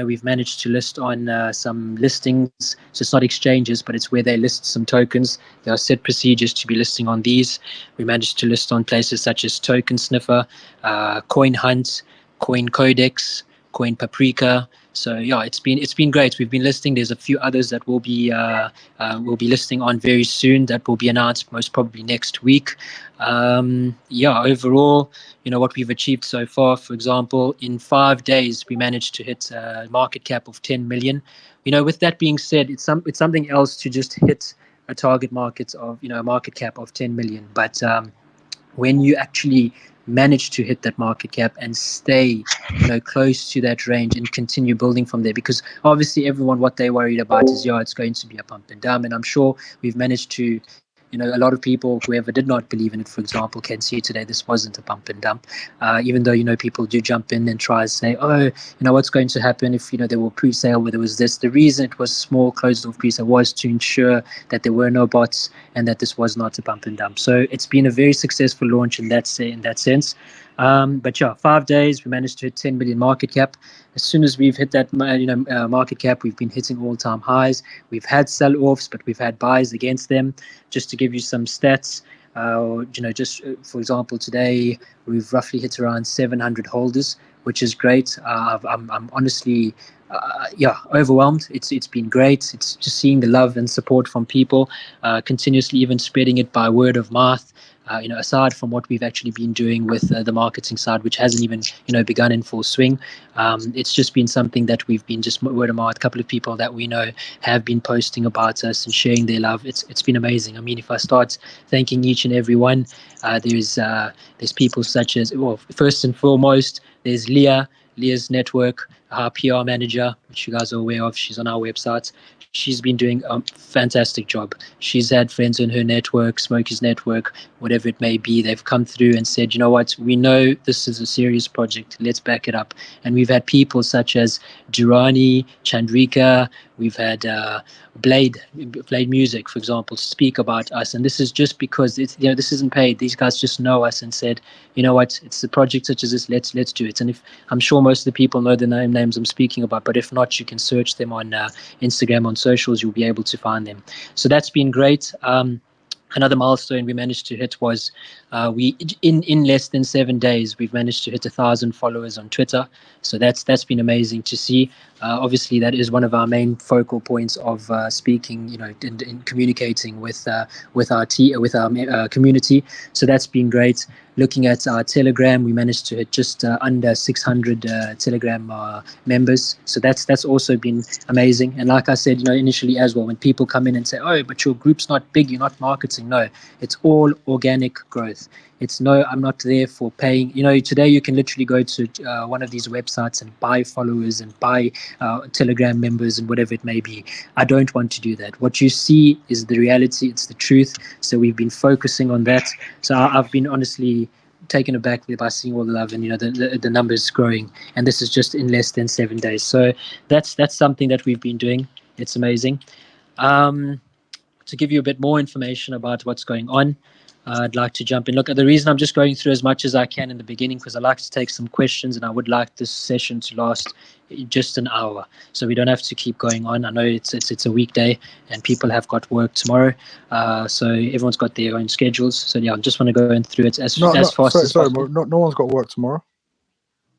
we've managed to list on some listings. So it's not exchanges, but it's where they list some tokens. There are set procedures to be listing on these. We managed to list on places such as Token Sniffer, Coinhunt, CoinCodex, CoinPaprika. So yeah, it's been great. We've been listing. There's a few others that we'll be listing on very soon. That will be announced most probably next week. Overall, what we've achieved so far. For example, in 5 days, we managed to hit a market cap of 10 million. With that being said, it's something else to just hit a target market of a market cap of 10 million. But when you actually manage to hit that market cap and stay close to that range and continue building from there, because obviously everyone, what they're worried about is it's going to be a pump and dump, and I'm sure we've managed to a lot of people, whoever did not believe in it, for example, can see today this wasn't a pump and dump, even though people do jump in and try to say, what's going to happen if there were pre-sale where there was this. The reason it was small closed off pre-sale was to ensure that there were no bots and that this was not a pump and dump. So it's been a very successful launch in that sense. But yeah, 5 days we managed to hit 10 million market cap. As soon as we've hit that market cap, we've been hitting all-time highs. We've had sell-offs, but we've had buys against them. Just to give you some stats, just for example, today we've roughly hit around 700 holders, which is great. I'm honestly overwhelmed. It's been great. It's just seeing the love and support from people, continuously even spreading it by word of mouth. Aside from what we've actually been doing with the marketing side, which hasn't even begun in full swing, it's just been something that we've been just word of mouth. A couple of people that we know have been posting about us and sharing their love. It's been amazing. I mean, if I start thanking each and every one, there's people such as, well, first and foremost, there's Leah's network, our PR manager, which you guys are aware of. She's on our website. She's been doing a fantastic job. She's had friends in her network, Smokey's network, whatever it may be. They've come through and said, you know what, we know this is a serious project. Let's back it up. And we've had people such as Durrani, Chandrika. We've had Blade Music, for example, speak about us. And this is just because this isn't paid. These guys just know us and said, you know what, it's a project such as this. Let's do it. And if I'm sure most of the people know the names I'm speaking about, but if not, you can search them on Instagram, on socials. You'll be able to find them. So that's been great. Another milestone we managed to hit was in less than 7 days, we've managed to hit 1,000 followers on Twitter. So that's been amazing to see. Obviously, that is one of our main focal points of speaking, in communicating with our community. So that's been great. Looking at our Telegram, we managed to hit just under 600 Telegram members. So that's also been amazing. And like I said, initially as well, when people come in and say, oh, but your group's not big, you're not marketing. No, it's all organic growth. It's no, I'm not there for paying. Today you can literally go to one of these websites and buy followers and buy Telegram members and whatever it may be. I don't want to do that. What you see is the reality. It's the truth. So we've been focusing on that. So I've been honestly taken aback by seeing all the love and the numbers growing. And this is just in less than 7 days. So that's something that we've been doing. It's amazing. To give you a bit more information about what's going on, I'd like to jump in. Look, the reason I'm just going through as much as I can in the beginning, because I like to take some questions and I would like this session to last just an hour, so we don't have to keep going on. I know it's a weekday and people have got work tomorrow, so everyone's got their own schedules. So yeah, I just want to go in through it as fast as possible. No one's got work tomorrow.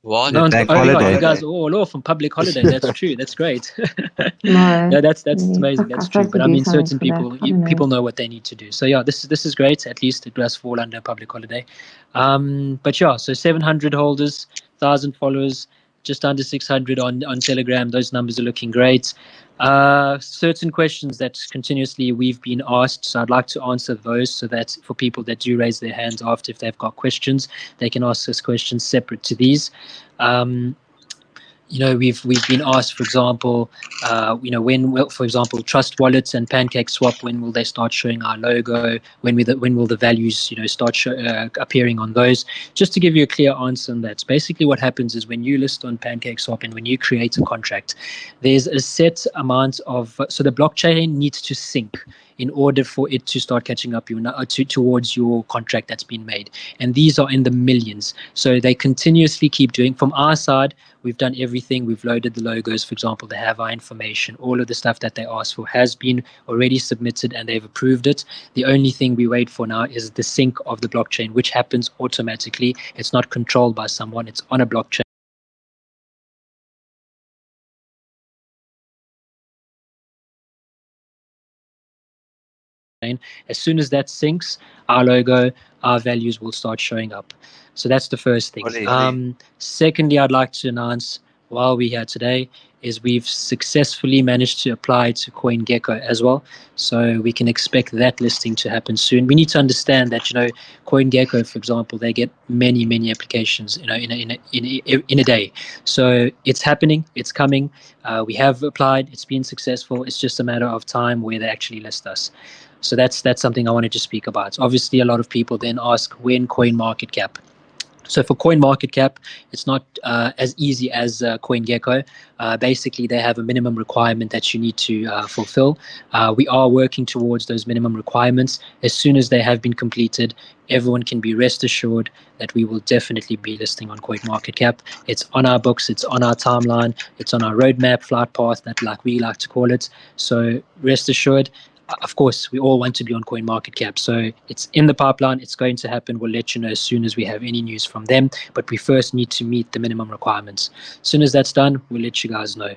What? No, Bank holiday. You guys are all off on public holiday. That's true. That's great. No, that's amazing. That's true. But I mean, certain people know what they need to do. So yeah, this is great. At least it does fall under public holiday. But yeah, so 700 holders, 1,000 followers, just under 600 on Telegram. Those numbers are looking great. Certain questions that continuously we've been asked, so I'd like to answer those, so that for people that do raise their hands after, if they've got questions, they can ask us questions separate to these. We've been asked, for example, when will, for example, Trust Wallets and PancakeSwap, when will they start showing our logo? When will the values, start appearing on those? Just to give you a clear answer on that. Basically, what happens is when you list on PancakeSwap and when you create a contract, there's a set amount of, so the blockchain needs to sync in order for it to start catching up towards your contract that's been made. And these are in the millions. So they continuously keep doing. From our side, We've done everything. We've loaded the logos, for example. They have our information. All of the stuff that they asked for has been already submitted and they've approved it. The only thing we wait for now is the sync of the blockchain, which happens automatically. It's not controlled by someone. It's on a blockchain. As soon as that syncs, our logo, our values will start showing up. So that's the first thing. Secondly, I'd like to announce while we're here today is we've successfully managed to apply to CoinGecko as well. So we can expect that listing to happen soon. We need to understand that, CoinGecko, for example, they get many applications, in a day. So it's happening, it's coming. We have applied, it's been successful. It's just a matter of time where they actually list us. So that's something I wanted to speak about. Obviously, a lot of people then ask when CoinMarketCap. So for CoinMarketCap, it's not as easy as CoinGecko. Basically, they have a minimum requirement that you need to fulfill. We are working towards those minimum requirements. As soon as they have been completed, everyone can be rest assured that we will definitely be listing on CoinMarketCap. It's on our books, it's on our timeline, it's on our roadmap, flight path, that like we like to call it. So rest assured. Of course, we all want to be on CoinMarketCap. So it's in the pipeline. It's going to happen. We'll let you know as soon as we have any news from them. But we first need to meet the minimum requirements. As soon as that's done, we'll let you guys know.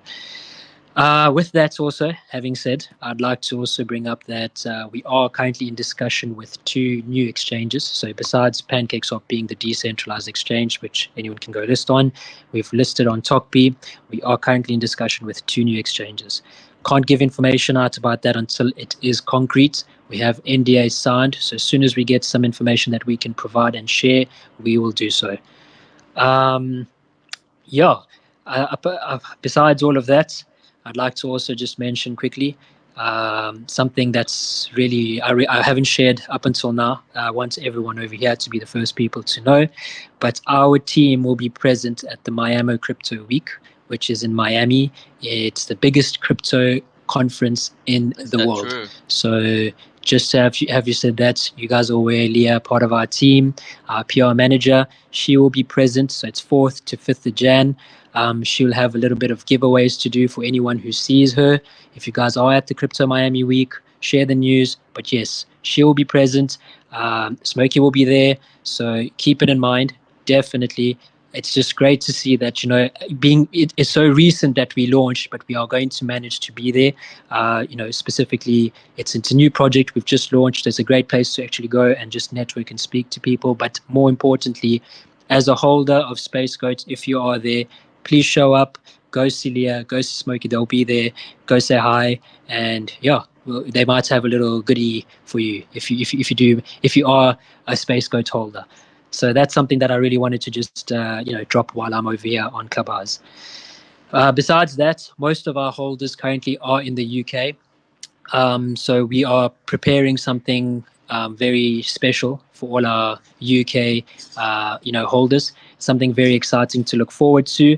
With that also, having said, I'd like to also bring up that we are currently in discussion with 2 new exchanges. So besides PancakeSwap being the decentralized exchange, which anyone can go list on, we've listed on TokPie. We are currently in discussion with 2 new exchanges. Can't give information out about that until it is concrete. We have NDA signed, so as soon as we get some information that we can provide and share, we will do so. Besides all of that, I'd like to also just mention quickly something that's really I haven't shared up until now. I want everyone over here to be the first people to know, but our team will be present at the Miami Crypto Week, which is in Miami. It's the biggest crypto conference in the world. True? So just to have you said that, you guys are aware, Leah, part of our team, our PR manager, she will be present. So it's 4th to 5th of Jan. She'll have a little bit of giveaways to do for anyone who sees her. If you guys are at the Crypto Miami Week, share the news. But yes, she will be present. Smokey will be there. So keep it in mind, definitely. It's just great to see that, it's so recent that we launched, but we are going to manage to be there. Specifically, it's a new project we've just launched. It's a great place to actually go and just network and speak to people. But more importantly, as a holder of SpaceGoat, if you are there, please show up. Go see Leah, go see Smokey. They'll be there. Go say hi, and they might have a little goodie for you if you are a SpaceGoat holder. So that's something that I really wanted to just drop while I'm over here on Clubhouse. Besides that, most of our holders currently are in the UK. So we are preparing something very special for all our UK holders. Something very exciting to look forward to.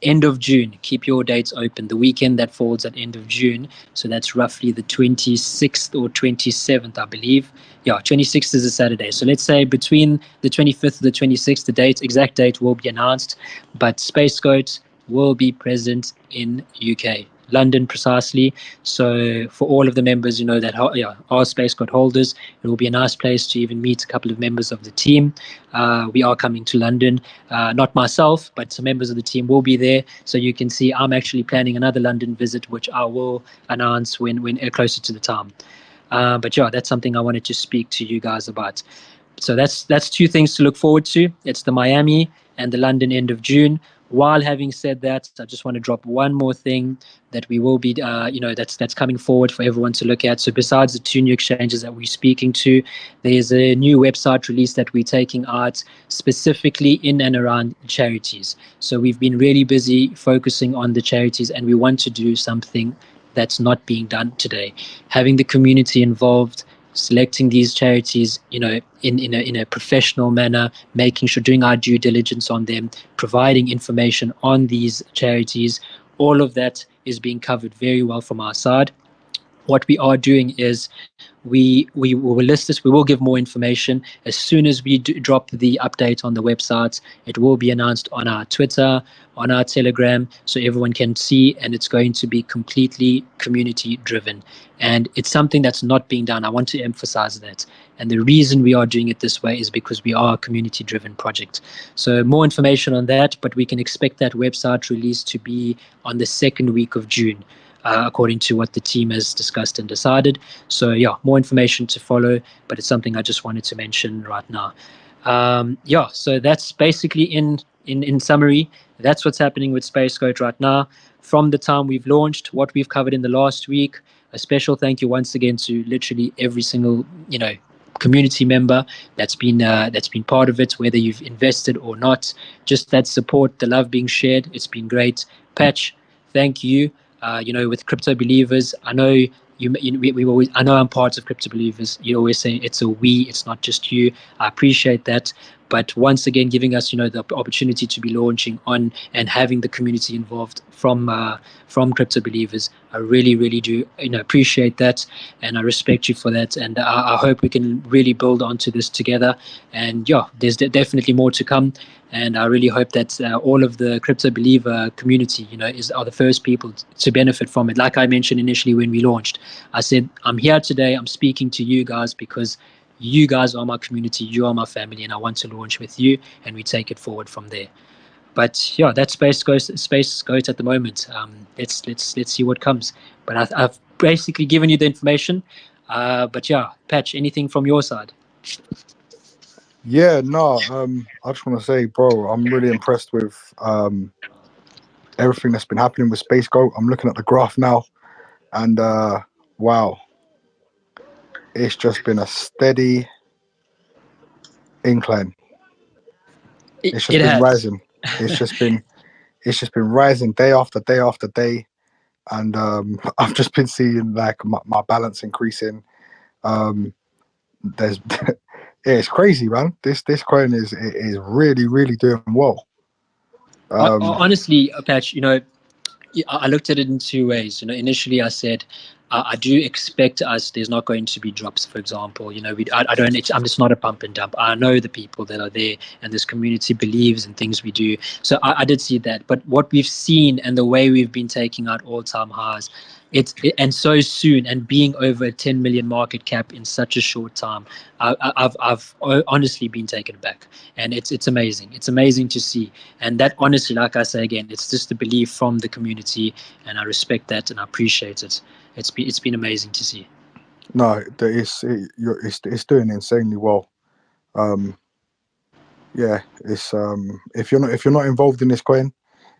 End of June, keep your dates open. The weekend that falls at end of June, so that's roughly the 26th or 27th, I believe. Yeah, 26th is a Saturday. So let's say between the 25th and the 26th, the exact date will be announced. But SpaceGoat will be present in UK, London precisely. So for all of the members, that are SpaceGoat holders, it will be a nice place to even meet a couple of members of the team. We are coming to London, not myself, but some members of the team will be there. So you can see I'm actually planning another London visit, which I will announce when closer to the time. But that's something I wanted to speak to you guys about. So that's 2 things to look forward to. It's the Miami and the London end of June. While having said that, I just want to drop one more thing that we will be, that's coming forward for everyone to look at. So besides the 2 new exchanges that we're speaking to, there's a new website release that we're taking out specifically in and around charities. So we've been really busy focusing on the charities, and we want to do something that's not being done today. Having the community involved, selecting these charities, in a professional manner, making sure, doing our due diligence on them, providing information on these charities, all of that is being covered very well from our side. what we are doing is we will list this. We will give more information as soon as we drop the update on the website. It will be announced on our Twitter, on our Telegram, so everyone can see, and it's going to be completely community driven. And it's something that's not being done. I want to emphasize that. And the reason we are doing it this way is because we are a community driven project. So more information on that, but we can expect that website release to be on the second week of June. According to what the team has discussed and decided. So yeah, more information to follow, but it's something I just wanted to mention right now. Yeah, so that's basically in summary, that's what's happening with SpaceGoat right now. From the time we've launched, what we've covered in the last week, a special thank you once again to literally every single, community member that's been part of it, whether you've invested or not. Just that support, the love being shared, it's been great. Patch, thank you. With crypto believers, I know we always, I know I'm part of crypto believers. You always say it's a we, it's not just you. I appreciate that. But once again, giving us, the opportunity to be launching on and having the community involved from crypto believers, I really, really do, appreciate that, and I respect you for that. And I hope we can really build onto this together. And yeah, there's definitely more to come. And I really hope that all of the crypto believer community, are the first people to benefit from it. Like I mentioned initially when we launched, I said, I'm here today, I'm speaking to you guys because you guys are my community, you are my family, and I want to launch with you, and we take it forward from there. But yeah, that's SpaceGoat at the moment. Let's see what comes. But I've basically given you the information. But yeah, Patch, anything from your side? Yeah, no, I just want to say, bro, I'm really impressed with everything that's been happening with SpaceGoat. I'm looking at the graph now, and wow, it's just been a steady incline. It's just It been has. rising. It's just been rising day after day after day, and I've just been seeing like my balance increasing. There's yeah, it's crazy, man. This coin is really really doing well. Honestly, Patch, I looked at it in two ways. Initially I said, I do expect us. There's not going to be drops, for example. I don't. I'm just not a pump and dump. I know the people that are there, and this community believes in things we do. So I did see that. But what we've seen and the way we've been taking out all-time highs, and so soon, and being over a 10 million market cap in such a short time, I've honestly been taken aback, and it's amazing. It's amazing to see, and that honestly, like I say again, it's just the belief from the community, and I respect that and I appreciate it. It's been amazing to see. No, it's doing insanely well. Yeah, it's if you're not involved in this coin,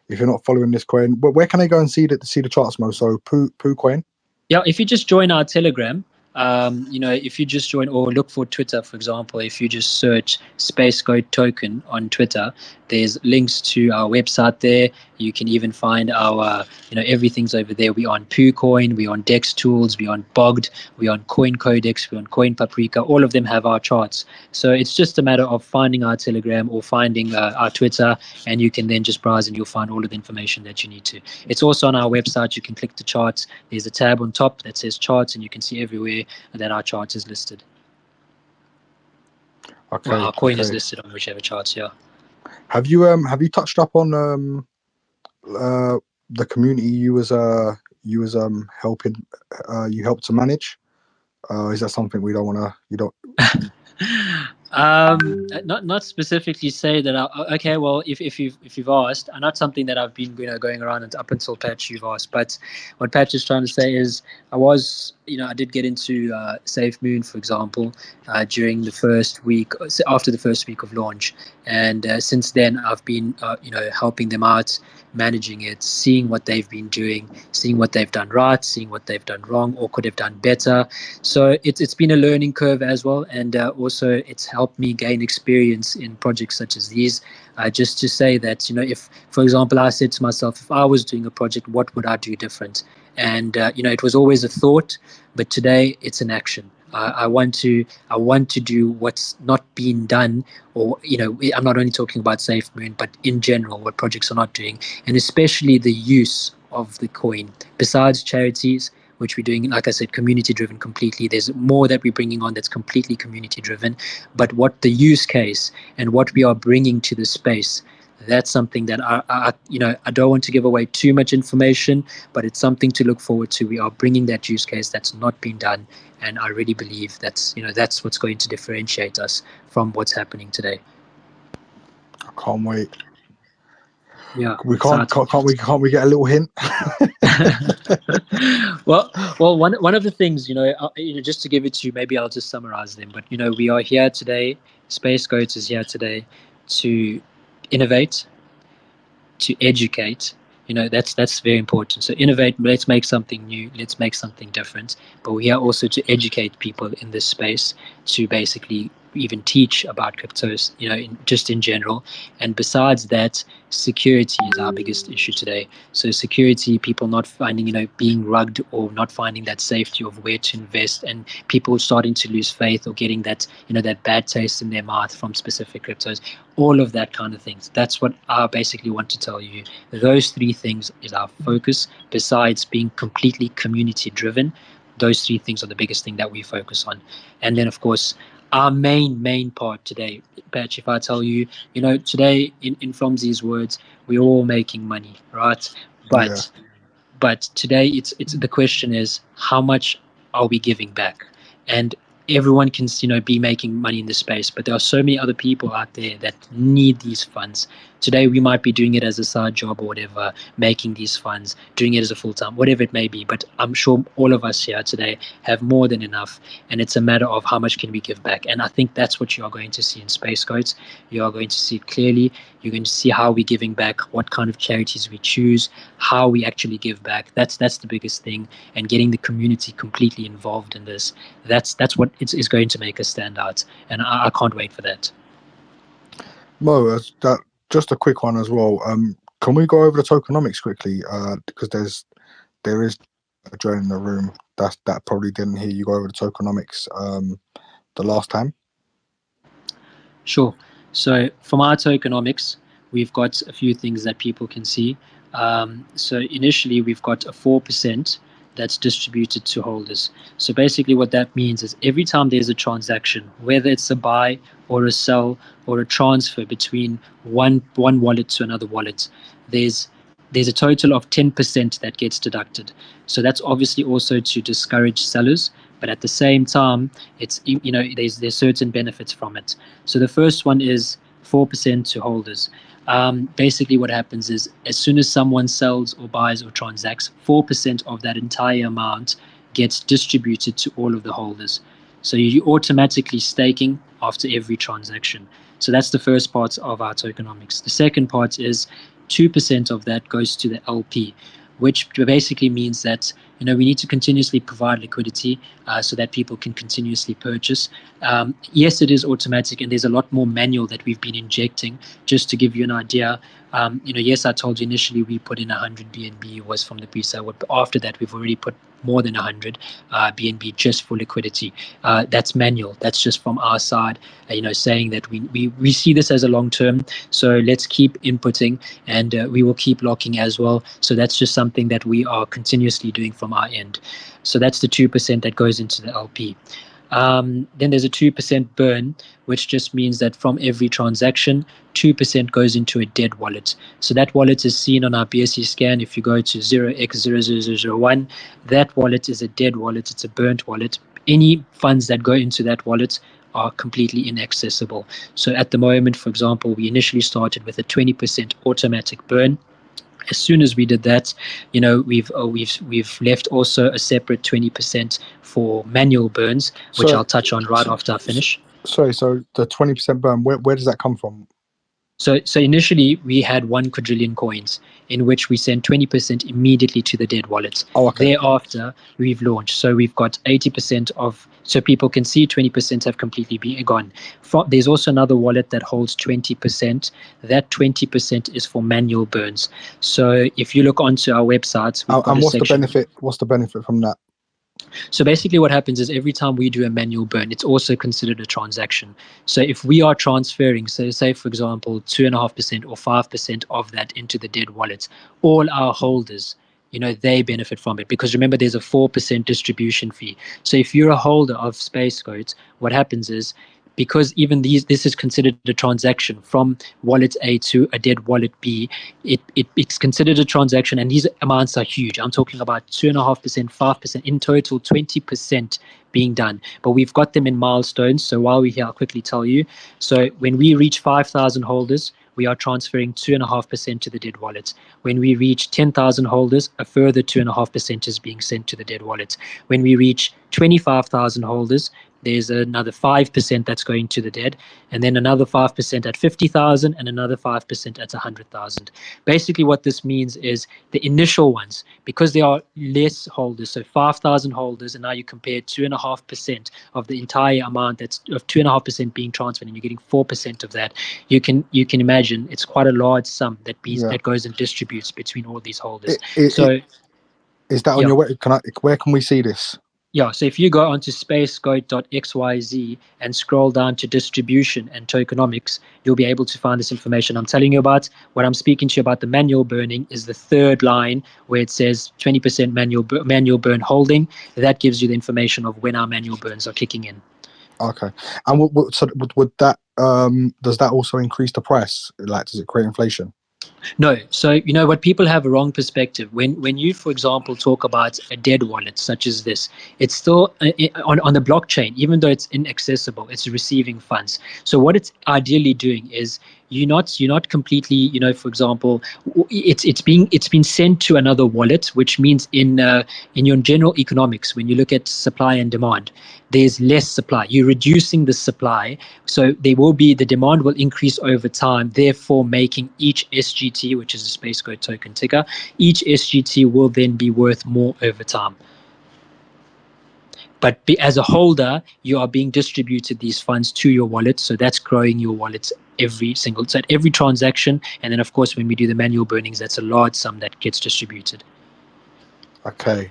if you're not following this coin, but where can I go and see the charts, Mo? So Poo coin. Yeah, if you just join our Telegram, if you just join or look for Twitter, for example, if you just search SpaceGoat Token on Twitter, there's links to our website there. You can even find our, everything's over there. We're on PooCoin, we're on Dex Tools, we're on Bogged, we're on CoinCodex, we're on CoinPaprika. All of them have our charts. So it's just a matter of finding our Telegram or finding our Twitter, and you can then just browse and you'll find all of the information that you need to. It's also on our website. You can click the charts. There's a tab on top that says charts, and you can see everywhere that our chart is listed. Okay. Well, our coin is listed on whichever charts. Yeah. Have you touched up on the community you was helping you helped to manage? Is that something we don't want to? You don't. Not specifically say that. Okay, well, if you've asked, not something that I've been going around and up until Patch you've asked, but what Patch is trying to say is I did get into Safe Moon, for example, during the first week after the first week of launch, and since then I've been helping them out, managing it, seeing what they've been doing, seeing what they've done right, seeing what they've done wrong or could have done better. So it's been a learning curve as well, and also it's helped me gain experience in projects such as these. Just to say that, if, for example, I said to myself, if I was doing a project, what would I do different? And it was always a thought, but today it's an action. I want to do what's not being done, or I'm not only talking about Safe Moon, but in general, what projects are not doing, and especially the use of the coin. Besides charities, which we're doing, like I said, community driven completely. There's more that we're bringing on that's completely community driven. But what the use case and what we are bringing to the space, that's something that I don't want to give away too much information, but it's something to look forward to. We are bringing that use case that's not been done, and I really believe that's what's going to differentiate us from what's happening today. I can't wait. Yeah, can't we get a little hint? well, one of the things, just to give it to you, maybe I'll just summarize them. But we are here today. SpaceGoat is here today to innovate, to educate. That's very important. So innovate, let's make something new, let's make something different. But we are also to educate people in this space, to basically even teach about cryptos, just in general. And besides that, security is our biggest issue today. So security, people not finding, being rugged, or not finding that safety of where to invest, and people starting to lose faith, or getting that, that bad taste in their mouth from specific cryptos, all of that kind of things. That's what I basically want to tell you. Those three things is our focus. Besides being completely community driven, those three things are the biggest thing that we focus on. And then, of course, our main part today, Patch, if I tell you, today in Flomsy's words, we're all making money, right? But today it's the question is, how much are we giving back? And everyone can be making money in this space, but there are so many other people out there that need these funds. Today we might be doing it as a side job or whatever, making these funds, doing it as a full-time, whatever it may be. But I'm sure all of us here today have more than enough, and it's a matter of how much can we give back. And I think that's what you are going to see in SpaceGoat. You are going to see it clearly. You're going to see how we're giving back, what kind of charities we choose, how we actually give back. That's the biggest thing, and getting the community completely involved in this. That's what is going to make us stand out, and I can't wait for that. Mo, just a quick one as well. Can we go over the tokenomics quickly? Because there is a join in the room that probably didn't hear you go over the tokenomics the last time. Sure. So from our tokenomics, we've got a few things that people can see. So initially, we've got a 4% that's distributed to holders. So basically what that means is every time there's a transaction, whether it's a buy or a sell or a transfer between one wallet to another wallet, there's a total of 10% that gets deducted. So that's obviously also to discourage sellers, but at the same time, it's there's certain benefits from it. So the first one is 4% to holders. Basically what happens is, as soon as someone sells or buys or transacts, 4% of that entire amount gets distributed to all of the holders. So you're automatically staking after every transaction. So that's the first part of our tokenomics. The second part is 2% of that goes to the LP, which basically means that we need to continuously provide liquidity so that people can continuously purchase. Yes, it is automatic, and there's a lot more manual that we've been injecting. Just to give you an idea, yes, I told you initially we put in 100 BNB was from the pre-sale. After that, we've already put more than 100 BNB just for liquidity. That's manual. That's just from our side, saying that we see this as a long term. So let's keep inputting, and we will keep locking as well. So that's just something that we are continuously doing from our end. So that's the 2% that goes into the LP. Then there's a 2% burn, which just means that from every transaction, 2% goes into a dead wallet. So that wallet is seen on our BSC scan. If you go to 0x00001, that wallet is a dead wallet. It's a burnt wallet. Any funds that go into that wallet are completely inaccessible. So at the moment, for example, we initially started with a 20% automatic burn. As soon as we did that, we've left also a separate 20% for manual burns, which I'll touch on right after I finish. Sorry, so the 20% burn, where does that come from? So initially we had 1 quadrillion coins, in which we sent 20% immediately to the dead wallets. Oh, okay. Thereafter, we've launched. So we've got 80% of, so people can see 20% have completely been gone. There's also another wallet that holds 20%. That 20% is for manual burns. So if you look onto our websites, we've got and a section. What's the benefit from that? So basically what happens is every time we do a manual burn, it's also considered a transaction. So if we are transferring, so say, for example, 2.5% or 5% of that into the dead wallets, all our holders they benefit from it, because remember, there's a 4% distribution fee. So if you're a holder of SpaceGoat, what happens is, because even this is considered a transaction from wallet A to a dead wallet B, it's considered a transaction, and these amounts are huge. I'm talking about 2.5%, 5%, in total 20% being done. But we've got them in milestones. So while we're here, I'll quickly tell you. So when we reach 5,000 holders, we are transferring 2.5% to the dead wallet. When we reach 10,000 holders, a further 2.5% is being sent to the dead wallet. When we reach 25,000 holders, there's another 5% that's going to the dead, and then another 5% at 50,000, and another 5% at 100,000. Basically, what this means is the initial ones, because there are less holders, so 5,000 holders, and now you compare 2.5% of the entire amount, that's of 2.5% being transferred, and you're getting 4% of that. You can imagine it's quite a large sum that goes and distributes between all these holders. Is that on your way? Where can we see this? Yeah, so if you go onto SpaceGoat.xyz and scroll down to distribution and tokenomics, you'll be able to find this information I'm telling you about. What I'm speaking to you about, the manual burning, is the third line where it says 20% manual burn holding. That gives you the information of when our manual burns are kicking in. Okay, and would that does that also increase the price? Like, does it create inflation? No. So, what people have a wrong perspective. When you, for example, talk about a dead wallet such as this, it's still on the blockchain, even though it's inaccessible, it's receiving funds. So what it's ideally doing is you're not completely, for example, it's being sent to another wallet, which means in your general economics, when you look at supply and demand, there's less supply. You're reducing the supply, so the demand will increase over time, therefore making each SGT, which is a SpaceGoat token ticker, each SGT will then be worth more over time. But as a holder, you are being distributed these funds to your wallet, so that's growing your wallets at every transaction. And then, of course, when we do the manual burnings, that's a large sum that gets distributed. Okay.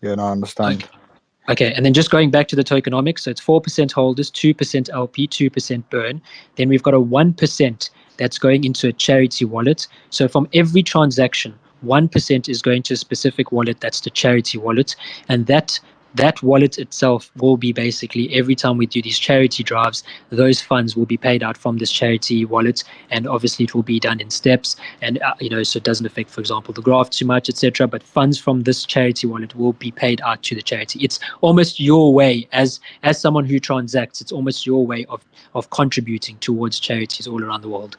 Yeah, no, I understand. Okay, and then just going back to the tokenomics, so it's 4% holders, 2% LP, 2% burn. Then we've got a 1% that's going into a charity wallet. So from every transaction, 1% is going to a specific wallet, that's the charity wallet. And that wallet itself will be basically, every time we do these charity drives, those funds will be paid out from this charity wallet, and obviously it will be done in steps, and so it doesn't affect, for example, the graph too much, etc. But funds from this charity wallet will be paid out to the charity. It's almost your way, as someone who transacts, it's almost your way of contributing towards charities all around the world.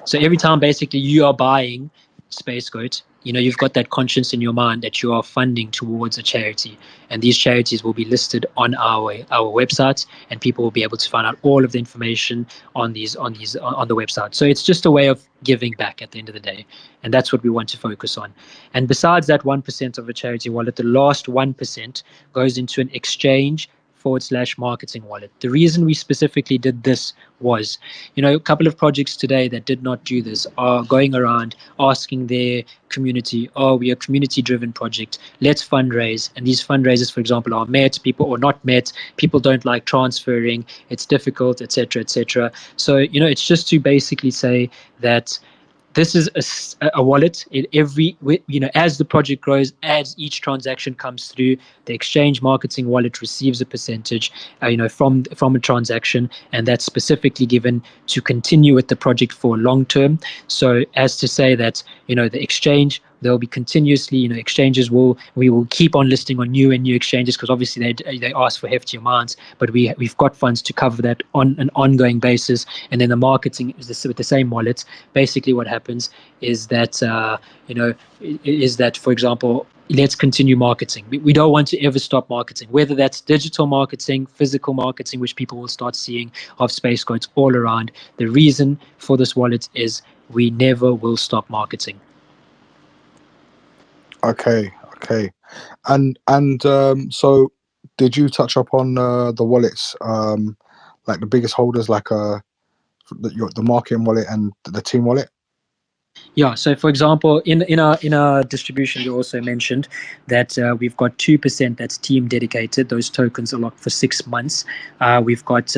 So every time basically you are buying SpaceGoat, you've got that conscience in your mind that you are funding towards a charity, and these charities will be listed on our website, and people will be able to find out all of the information on the website. So it's just a way of giving back at the end of the day, and that's what we want to focus on. And besides that 1% of a charity wallet, the last 1% goes into an exchange /marketing wallet. The reason we specifically did this was, a couple of projects today that did not do this are going around asking their community, oh, we are a community-driven project, let's fundraise. And these fundraisers, for example, are met, people or not met, people don't like transferring, it's difficult, etc., etc. So, it's just to basically say that this is a wallet. As the project grows, as each transaction comes through, the exchange marketing wallet receives a percentage, from a transaction, and that's specifically given to continue with the project for long term. So, as to say that the exchange, there'll be continuously, exchanges we will keep on listing on new and new exchanges, because obviously they ask for hefty amounts, but we've got funds to cover that on an ongoing basis. And then the marketing is with the same wallet. Basically, what happens is that for example, let's continue marketing. We don't want to ever stop marketing, whether that's digital marketing, physical marketing, which people will start seeing of SpaceGoats all around. The reason for this wallet is we never will stop marketing. Okay. And so did you touch upon the wallets, like the biggest holders, like the marketing wallet and the team wallet? Yeah. So, for example, in our distribution, we also mentioned that we've got 2% that's team dedicated. Those tokens are locked for 6 months. We've got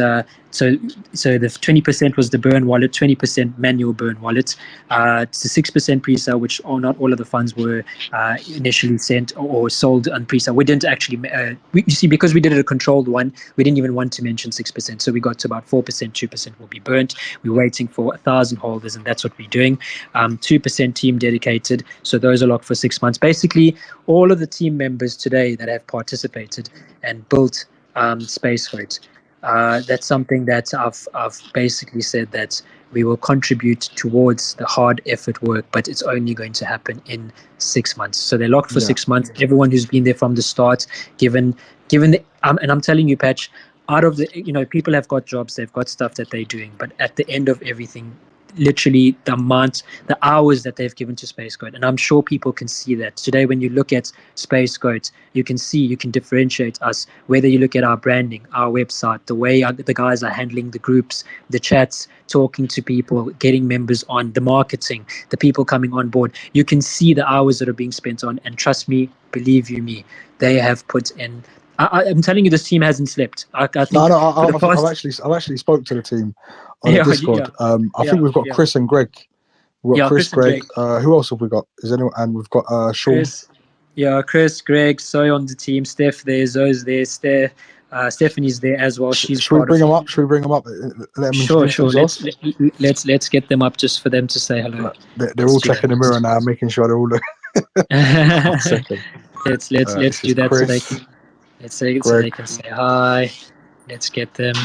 so the 20% was the burn wallet, 20% manual burn wallet. It's the 6% pre-sale, which not all of the funds were initially sent or sold on pre-sale. We didn't actually. You see, because we did a controlled one, we didn't even want to mention 6%. So we got to about 4%. 2% will be burnt. We're waiting for 1,000 holders, and that's what we're doing. 2% team dedicated. So those are locked for 6 months. Basically, all of the team members today that have participated and built SpaceGoat, that's something that I've basically said that we will contribute towards the hard effort work, but it's only going to happen in 6 months. So they're locked for 6 months. Everyone who's been there from the start, given the, and I'm telling you, Patch, out of the, people have got jobs, they've got stuff that they're doing, but at the end of everything, literally the hours that they've given to SpaceGoat, and I'm sure people can see that today. When you look at SpaceGoat, you can differentiate us, whether you look at our branding, our website, the way the guys are handling the groups, the chats, talking to people, getting members on, the marketing, the people coming on board. You can see the hours that are being spent on, and trust me, believe you me, they have put in. I'm telling you, this team hasn't slept. I think I've actually spoke to the team on the Discord. I think we've got Chris and Greg. We've got Chris, Greg. Who else have we got? Is anyone? And we've got Sean. Chris, Greg, Soy on the team. Steph there, Zoe's there. Stephanie's there as well. Should we bring them up? Should we bring them up? Let them sure. Let's get them up just for them to say hello. They're all checking the mirror now, making sure they're all. Let's do that, Chris, so they can. Let's say so they can say hi. Let's get them.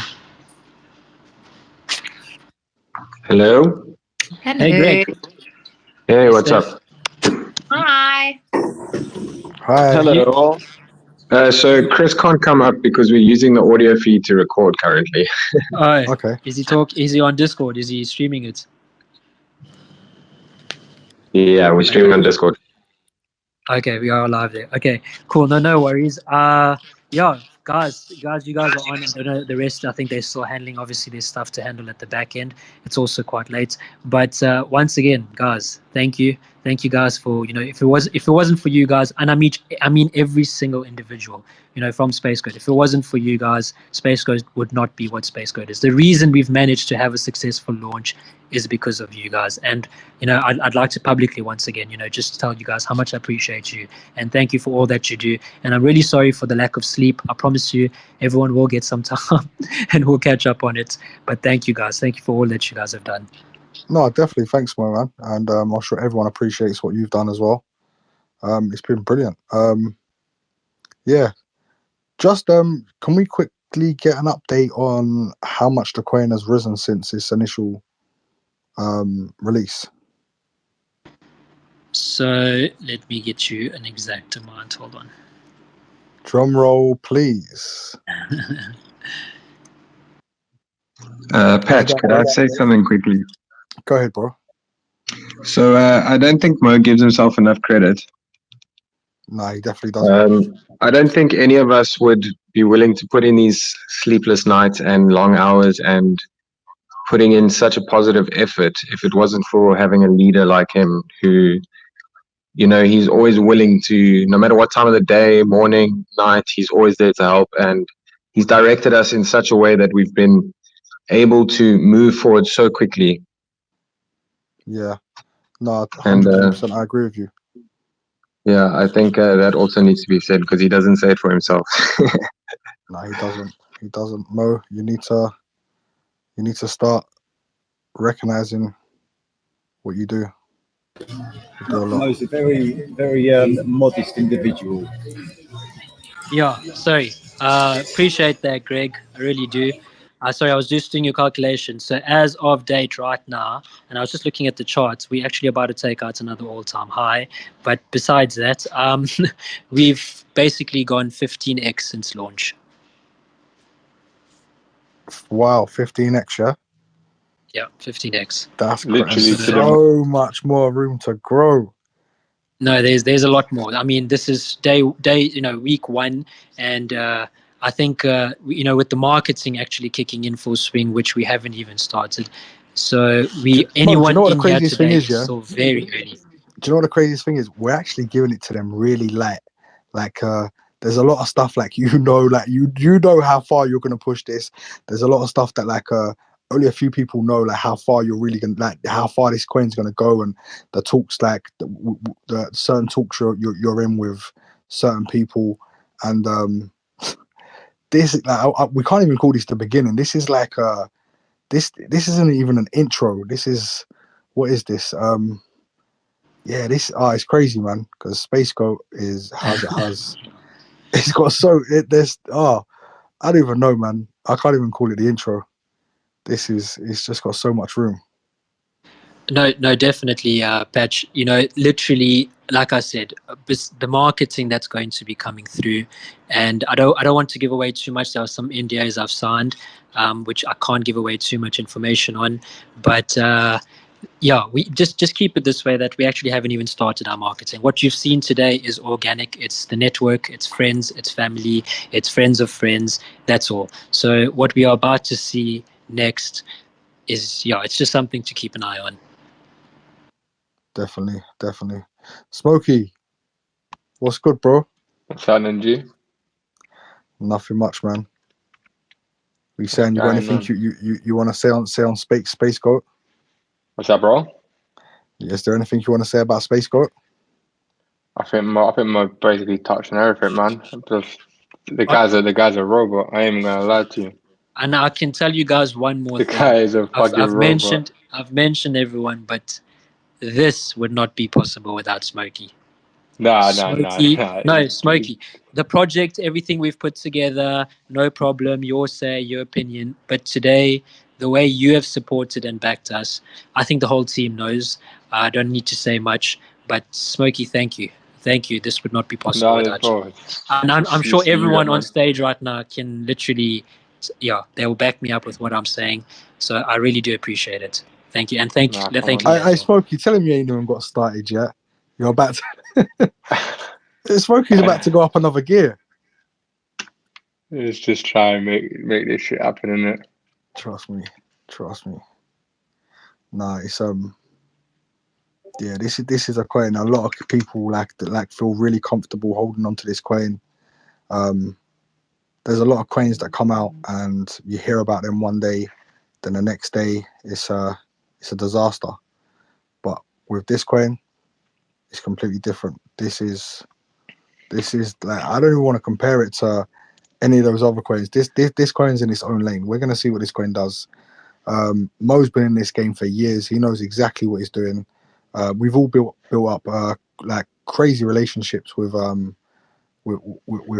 Hello. Hey, Greg. Hey, what's up? Hi. Hi. Hello. So Chris can't come up because we're using the audio feed to record currently. Oh, okay. Is he on Discord? Is he streaming it? Yeah, we're streaming on Discord. Okay, we are live there. Okay, cool. No worries. Yeah, guys, you guys are on. I don't know the rest. I think they're still handling. Obviously, there's stuff to handle at the back end. It's also quite late. But once again, guys, thank you guys for, if it wasn't for you guys, and I mean every single individual, from SpaceGoat. If it wasn't for you guys, SpaceGoat would not be what SpaceGoat is. The reason we've managed to have a successful launch is because of you guys. And I'd like to publicly once again, just tell you guys how much I appreciate you and thank you for all that you do. And I'm really sorry for the lack of sleep. I promise you, everyone will get some time and we'll catch up on it. But thank you guys. Thank you for all that you guys have done. No, definitely. Thanks, my man. And I'm sure everyone appreciates what you've done as well. It's been brilliant. Yeah. Just can we quickly get an update on how much the coin has risen since its initial release? So let me get you an exact amount. Hold on. Drum roll, please. Patch, could I say something quickly? Go ahead, bro. So I don't think Mo gives himself enough credit. No, he definitely doesn't. I don't think any of us would be willing to put in these sleepless nights and long hours and putting in such a positive effort if it wasn't for having a leader like him who, he's always willing to, no matter what time of the day, morning, night, he's always there to help. And he's directed us in such a way that we've been able to move forward so quickly. Yeah. No, 100%. I agree with you. Yeah, I think that also needs to be said because he doesn't say it for himself. No, he doesn't. He doesn't. Mo, you need to start recognizing what you do. Mo's a very, very modest individual. Yeah, sorry. Appreciate that, Greg. I really do. Sorry, I was just doing your calculation. So as of date right now, and I was just looking at the charts, we're actually about to take out another all-time high. But besides that, we've basically gone 15x since launch. Wow, 15x, yeah? Yeah, 15x. That's literally so much more room to grow. No, there's a lot more. I mean, this is day week one, and I think with the marketing actually kicking in full swing, which we haven't even started. So Mo, do you anyone know what the in here craziest thing today is, is yeah? still very early. Do you know what the craziest thing is? We're actually giving it to them really light. Like, there's a lot of stuff like you know how far you're gonna push this. There's a lot of stuff that like only a few people know, like how far you're really gonna, like how far this coin's gonna go, and the talks, like the certain talks you're in with certain people, and this like we can't even call this the beginning. This is like this isn't even an intro. This is, what is this? Yeah, this it's crazy, man. Because SpaceGoat has it's got there's I don't even know, man. I can't even call it the intro. It's just got so much room. No, definitely, Patch. You know, literally, like I said, the marketing that's going to be coming through, and I don't want to give away too much. There are some NDAs I've signed, which I can't give away too much information on, but. Yeah, we just keep it this way, that we actually haven't even started our marketing. What you've seen today is organic. It's the network, it's friends, it's family, it's friends of friends. That's all. So what we are about to see next is, it's just something to keep an eye on. Definitely. Smokey, what's good, bro? What's happening, G? Nothing much, man. We saying you got Going anything on? you want to say on SpaceGoat? What's up, bro? Is there anything you want to say about SpaceGoat? I think Mo basically touched on everything, man. The guy's a robot. I ain't even gonna lie to you. And I can tell you guys one more The thing. guy is a fucking robot. I've mentioned everyone, but this would not be possible without Smokey. Nah. Smokey. The project, everything we've put together, no problem. Your say, your opinion. But today, the way you have supported and backed us, I think the whole team knows. I don't need to say much. But Smokey, thank you. This would not be possible without you. Bro. And I'm sure everyone on stage right now can literally, they will back me up with what I'm saying. So I really do appreciate it. Thank you. And thank you. I Smokey, telling me you ain't even got started yet. You're about to Smokey's about to go up another gear. Let's just try and make this shit happen, innit? Trust me. Nah, it's yeah, this is a coin. A lot of people feel really comfortable holding on to this coin. There's a lot of coins that come out and you hear about them one day, then the next day it's a disaster. But with this coin, it's completely different. This is like, I don't even want to compare it to any of those other coins. This coin's in its own lane. We're gonna see what this coin does. Mo's been in this game for years. He knows exactly what he's doing. We've all built up like crazy relationships with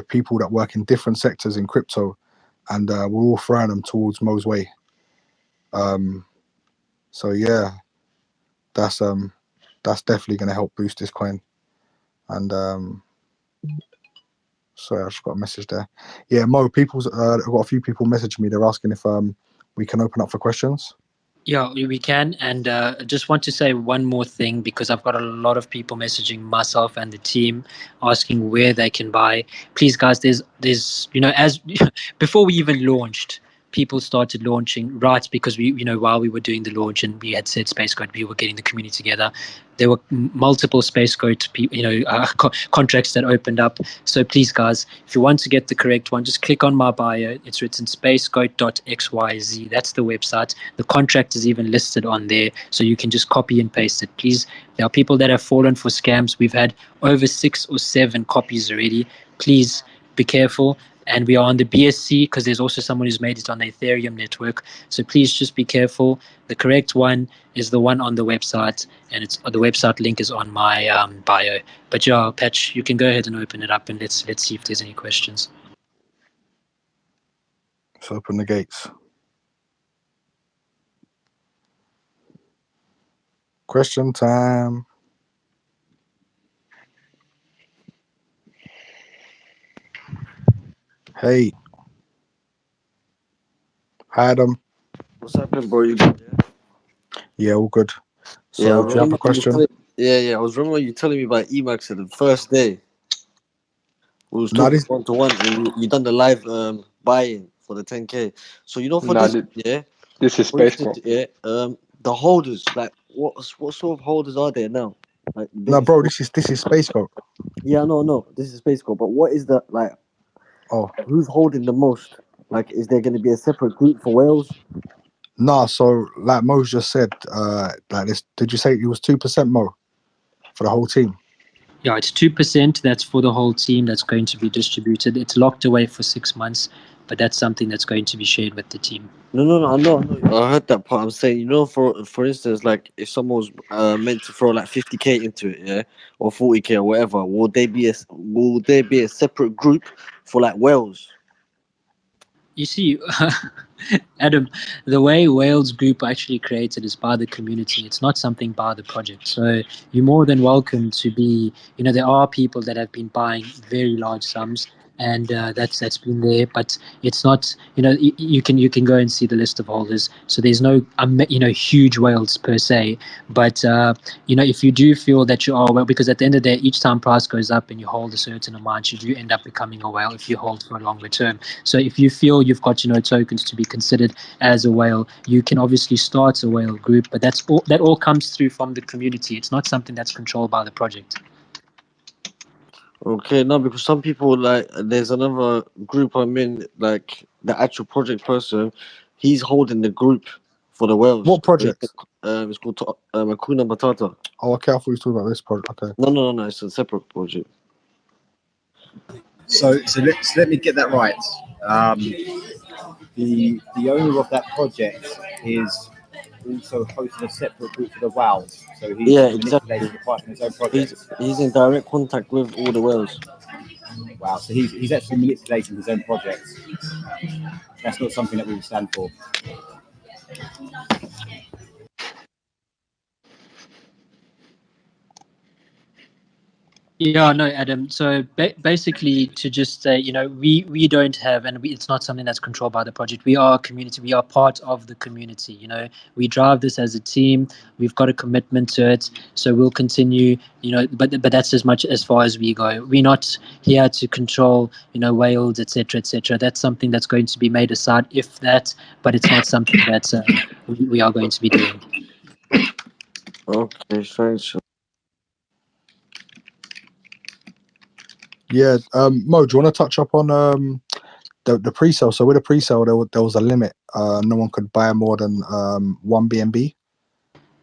people that work in different sectors in crypto, and we're all throwing them towards Mo's way. So yeah, that's definitely going to help boost this coin. And sorry, I just got a message there. Yeah, Mo, I've got a few people messaging me. They're asking if we can open up for questions. Yeah, we can. And I just want to say one more thing, because I've got a lot of people messaging myself and the team asking where they can buy. Please, guys, there's as before we even launched, people started launching, right? Because while we were doing the launch and we had said SpaceGoat, we were getting the community together. There were multiple SpaceGoat contracts that opened up. So please, guys, if you want to get the correct one, just click on my bio. It's written SpaceGoat.xyz. That's the website. The contract is even listed on there, so you can just copy and paste it. Please, there are people that have fallen for scams. We've had over 6 or 7 copies already. Please be careful. And we are on the BSC, because there's also someone who's made it on the Ethereum network. So please just be careful. The correct one is the one on the website, and the website link is on my bio. But yeah, Patch, you can go ahead and open it up, and let's see if there's any questions. Let's open the gates. Question time. Hey. Hi, Adam. What's happening, bro? You good? Yeah, all good. So, Yeah, do you have a question? I was remember you telling me about Emacs the first day. We was talking one to one, and you done the live buy-in for the 10K. So for this, This is SpaceGoat. The holders, like what sort of holders are there now? Like No, bro, this is SpaceGoat. Yeah, no, this is SpaceGoat. But what is the like? Oh, Who's holding the most? Like, is there going to be a separate group for whales? nah. So like Mo just said, like this. Did you say it was 2%, Mo, for the whole team? Yeah, it's 2%. That's for the whole team. That's going to be distributed. It's locked away for 6 months, but that's something that's going to be shared with the team. No. I know. I heard that part. I'm saying, for instance, like if someone's meant to throw like 50K into it, yeah, or 40K or whatever, will there be a separate group for like whales? You see, Adam, the way Wales Group actually created is by the community. It's not something by the project. So you're more than welcome to be. There are people that have been buying very large sums, and that's been there. But it's not. You can go and see the list of holders. So there's no huge whales per se. But if you do feel that you are, well, because at the end of the day, each time price goes up and you hold a certain amount, you do end up becoming a whale if you hold for a longer term. So if you feel you've got tokens to be considered as a whale, you can obviously start a whale group, but that all comes through from the community. It's not something that's controlled by the project. Okay, no, because some people like there's another group I'm in, like the actual project person, he's holding the group for the whales. What project? It's called Hakuna Matata. Oh, okay. I thought you were talking about this project. Okay. No, it's a separate project. So let me get that right. The owner of that project is also hosting a separate group for the whales. So he's manipulating the price on his own project. He's in direct contact with all the whales. Wow. So he's actually manipulating his own projects. That's not something that we would stand for. Yeah, no, Adam. So basically, to just say, we don't have, and it's not something that's controlled by the project. We are a community. We are part of the community. We drive this as a team. We've got a commitment to it. So we'll continue. But that's as much as far as we go. We're not here to control, whales, etc., etc. That's something that's going to be made aside, if that. But it's not something that we are going to be doing. Okay, thanks. Yeah. Mo, do you want to touch up on the pre-sale? So with the pre-sale, there was a limit. No one could buy more than 1 BNB.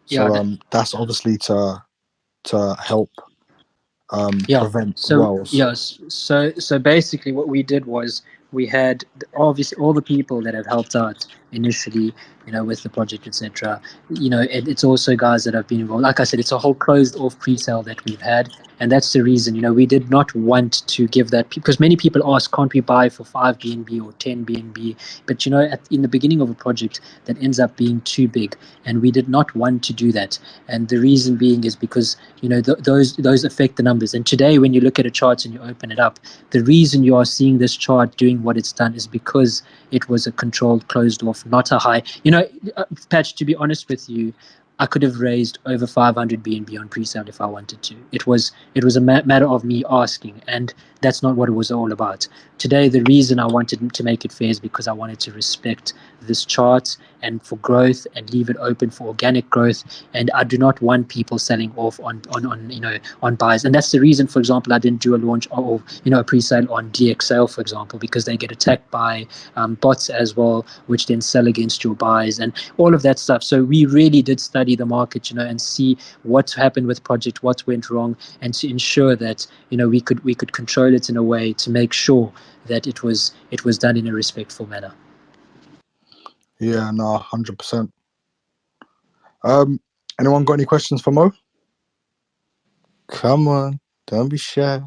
So that's obviously to help prevent whales. Yes. So basically, what we did was we had obviously all the people that have helped out initially, with the project, etc. It's also guys that have been involved. Like I said, it's a whole closed-off pre-sale that we've had, and that's the reason. We did not want to give that, because many people ask, can't we buy for 5 BNB or 10 BNB? But in the beginning of a project, that ends up being too big, and we did not want to do that. And the reason being is because those affect the numbers. And today, when you look at a chart and you open it up, the reason you are seeing this chart doing what it's done is because it was a controlled, closed off, not a high. Patch, to be honest with you, I could have raised over 500 BNB on pre-sale if I wanted to. It was a matter of me asking, and that's not what it was all about. Today, the reason I wanted to make it fair is because I wanted to respect this chart and for growth and leave it open for organic growth. And I do not want people selling off on buys. And that's the reason, for example, I didn't do a launch or a pre-sale on DxSale, for example, because they get attacked by bots as well, which then sell against your buys and all of that stuff. So we really did study the market, and see what happened with project, what went wrong, and to ensure that we could control it in a way to make sure that it was done in a respectful manner. Yeah, no, 100%. Anyone got any questions for Mo? Come on, don't be shy.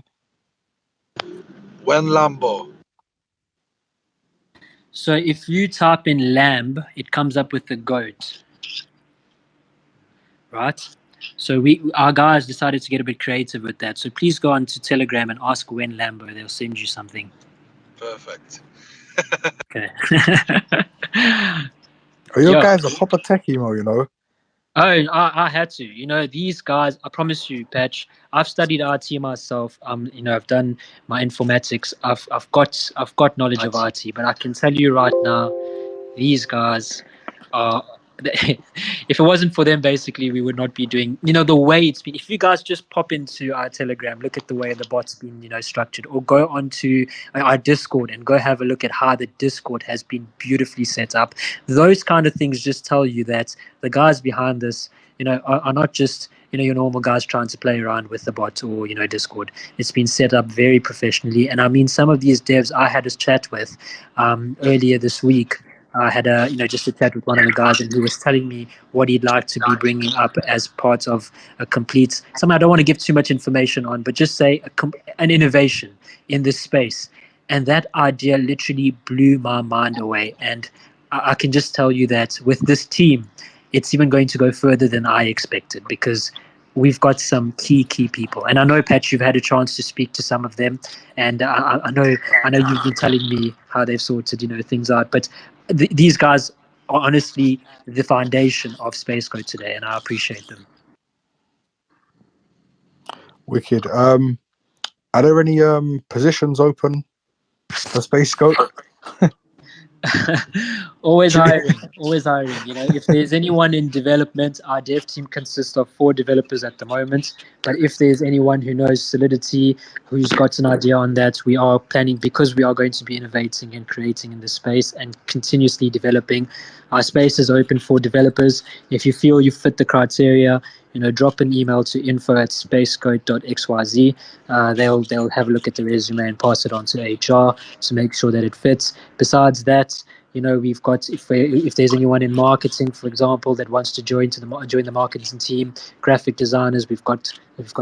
When Lambo? So if you type in lamb, it comes up with the goat, right? So our guys decided to get a bit creative with that. So please go on to Telegram and ask when Lambo. They'll send you something. Perfect. Okay. Are you guys a proper techie, Mo? Oh, I had to. These guys, I promise you, Patch, I've studied IT myself. I've done my informatics. I've got knowledge of IT, but I can tell you right now, these guys are if it wasn't for them, basically, we would not be doing, the way it's been. If you guys just pop into our Telegram, look at the way the bot's been, structured, or go onto our Discord and go have a look at how the Discord has been beautifully set up. Those kind of things just tell you that the guys behind this, are not just, your normal guys trying to play around with the bot or, Discord. It's been set up very professionally. And I mean, some of these devs I had a chat with earlier this week. I had just a chat with one of the guys, and he was telling me what he'd like to be bringing up as part of a complete, something I don't want to give too much information on, but just say an innovation in this space. And that idea literally blew my mind away. And I can just tell you that with this team, it's even going to go further than I expected, because we've got some key people. And I know, Pat, you've had a chance to speak to some of them, and I know you've been telling me how they've sorted things out, but these guys are honestly the foundation of SpaceGoat today, and I appreciate them. Wicked. Are there any positions open for SpaceGoat? Always hiring. If there's anyone in development, our dev team consists of 4 developers at the moment. But if there's anyone who knows Solidity, who's got an idea on that, we are planning, because we are going to be innovating and creating in this space and continuously developing. Our space is open for developers. If you feel you fit the criteria, drop an email to info@spacegoat.xyz. They'll have a look at the resume and pass it on to HR to make sure that it fits. Besides that, we've got, if there's anyone in marketing, for example, that wants to join the marketing team, graphic designers, we've got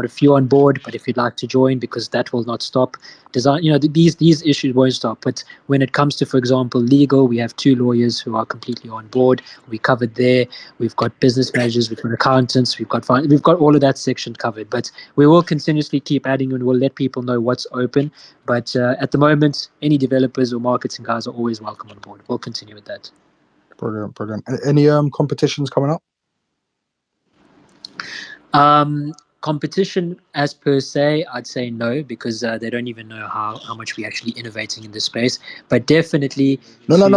a few on board. But if you'd like to join, because that will not stop, design, these issues won't stop. But when it comes to, for example, legal, we have 2 lawyers who are completely on board. We covered there. We've got business managers, we've got accountants, we've got all of that section covered. But we will continuously keep adding, and we'll let people know what's open. But at the moment, any developers or marketing guys are always welcome on board. We'll continue with that. Brilliant. Any competitions coming up? Competition as per se, I'd say no, because they don't even know how much we're actually innovating in this space. But definitely No. I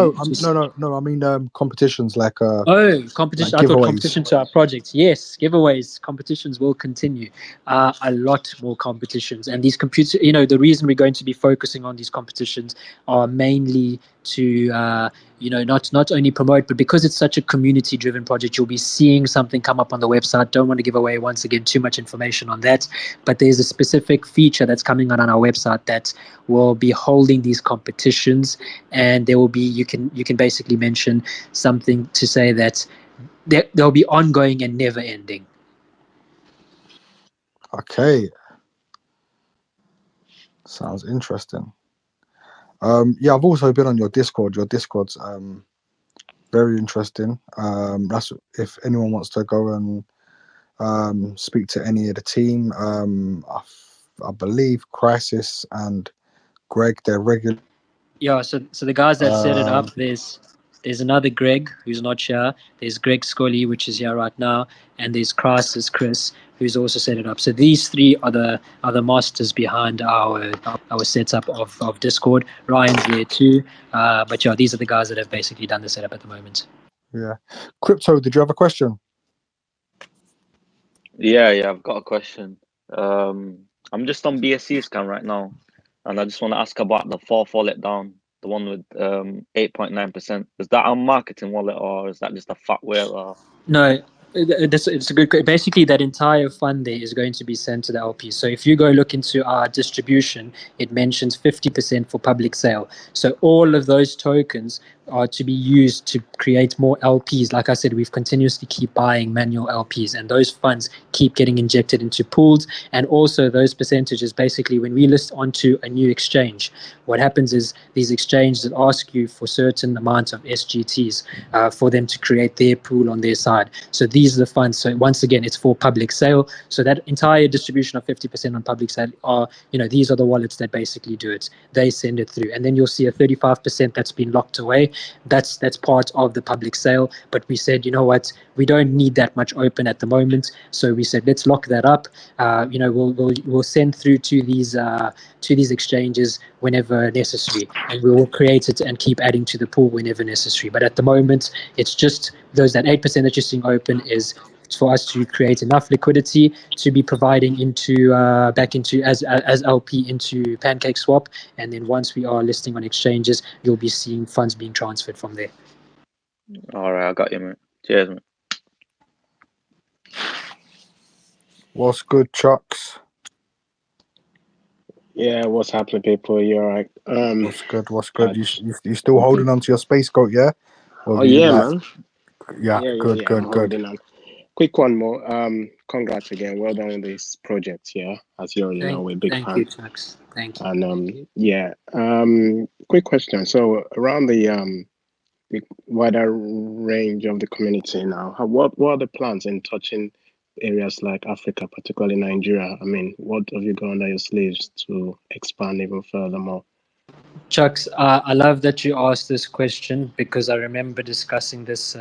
mean competitions like competition. like I thought giveaways. competition to our projects. Yes, giveaways, competitions will continue. A lot more competitions, and these the reason we're going to be focusing on these competitions are mainly to not only promote, but because it's such a community driven project, you'll be seeing something come up on the website. Don't want to give away, once again, too much information on that, but there's a specific feature that's coming on our website that will be holding these competitions, and there will be, you can basically mention something to say that they'll be ongoing and never ending. Okay, sounds interesting. Yeah, I've also been on your Discord. Your Discord's very interesting. That's if anyone wants to go and speak to any of the team. I believe Crisis and Greg, they're regular. Yeah, so the guys that set it up, there's another Greg who's not here. There's Greg Scully, which is here right now, and there's Crisis Chris, who's also set it up. So these 3 are the masters behind our setup of Discord. Ryan's there too, but yeah, these are the guys that have basically done the setup at the moment. Yeah, Crypto, did you have a question? Yeah, I've got a question. I'm just on BSC scan right now, and I just want to ask about the 4 wallet down, the one with 8.9%. Is that a marketing wallet, or is that just a fat whale? Or... No, it's a good. Basically, that entire fund there is going to be sent to the LPs. So if you go look into our distribution, it mentions 50% for public sale. So all of those tokens are to be used to create more LPs. Like I said, we've continuously keep buying manual LPs, and those funds keep getting injected into pools. And also those percentages, basically, when we list onto a new exchange, what happens is these exchanges ask you for certain amounts of SGTs for them to create their pool on their side. So these are the funds. So once again, it's for public sale. So that entire distribution of 50% on public sale are, these are the wallets that basically do it. They send it through, and then you'll see a 35% that's been locked away. that's part of the public sale. But we said, you know what, we don't need that much open at the moment, so we said let's lock that up. We'll send through to these exchanges whenever necessary, and we will create it and keep adding to the pool whenever necessary. But at the moment, it's just that 8% that you're seeing open is for us to create enough liquidity to be providing into back into as LP into PancakeSwap, and then once we are listing on exchanges, you'll be seeing funds being transferred from there. All right, I got you, mate. Cheers, mate. What's good, Chucks? Yeah, what's happening, people? You all right? What's good? What's good? You still holding on to your SpaceGoat, yeah? Oh yeah, man. Yeah, good. I'm holding on. Quick one more. Congrats again. Well done on this project. Yeah, as you already know, we're big fans. Thank you, Chucks. Thank you. And quick question. So around the wider range of the community now, what are the plans in touching areas like Africa, particularly Nigeria? I mean, what have you got under your sleeves to expand even furthermore? Chucks, I love that you asked this question, because I remember discussing this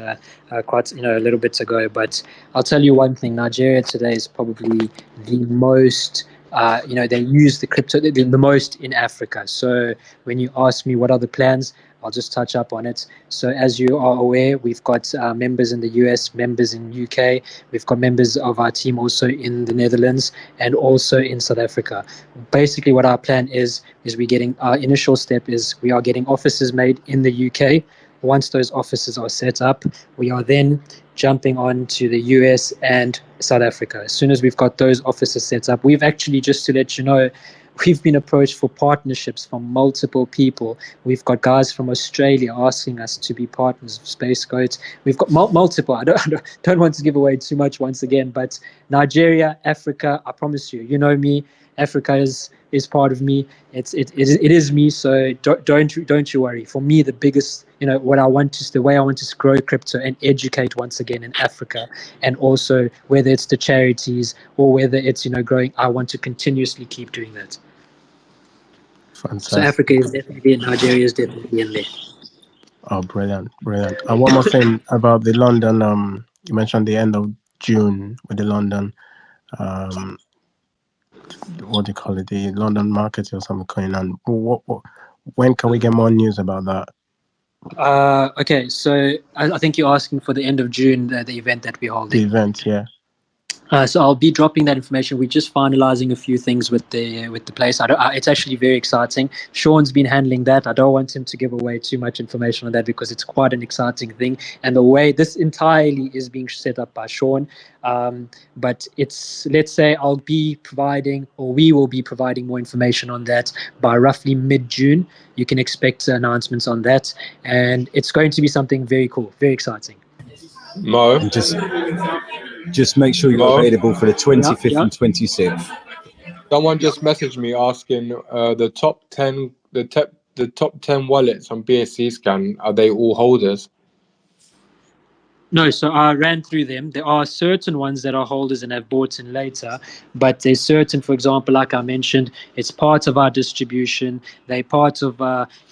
quite a little bit ago. But I'll tell you one thing: Nigeria today is probably the most they use the crypto the most in Africa. So when you ask me what are the plans, I'll just touch up on it. So as you are aware, we've got members in the US, members in UK, we've got members of our team also in the Netherlands and also in South Africa. Basically what our plan is we're getting, our initial step is we are getting offices made in the UK. Once those offices are set up, we are then jumping on to the US and South Africa. As soon as we've got those offices set up, we've actually, just to let you know, we've been approached for partnerships from multiple people. We've got guys from Australia asking us to be partners of SpaceGoat. We've got multiple. I don't want to give away too much once again, but Nigeria, Africa, I promise you, you know me, Africa is part of me. It is me. So don't you worry. For me, the biggest, what I want to, the way I want to grow crypto and educate once again in Africa, and also whether it's the charities or whether it's growing, I want to continuously keep doing that. Fantastic. So Africa is definitely in, Nigeria is definitely in there. Oh, brilliant. And one more thing about the London. You mentioned the end of June with the London. What do you call it? The London market or something going on. When can we get more news about that? Okay, so I think you're asking for the end of June, the event that we're holding. The event, yeah. So I'll be dropping that information. We're just finalizing a few things with the place. It's actually very exciting. Sean's been handling that. I don't want him to give away too much information on that because it's quite an exciting thing. And the way this entirely is being set up by Sean. But it's, let's say I'll be providing, or we will be providing more information on that by roughly mid-June. You can expect announcements on that. And it's going to be something very cool, very exciting. Mo, and just make sure you're available for the 25th and 26th. Someone just messaged me asking the top 10 wallets on BSC scan, are they all holders? No, so I ran through them. There are certain ones that are holders and have bought in later, but there's certain, for example, like I mentioned, it's part of our distribution. They're part of,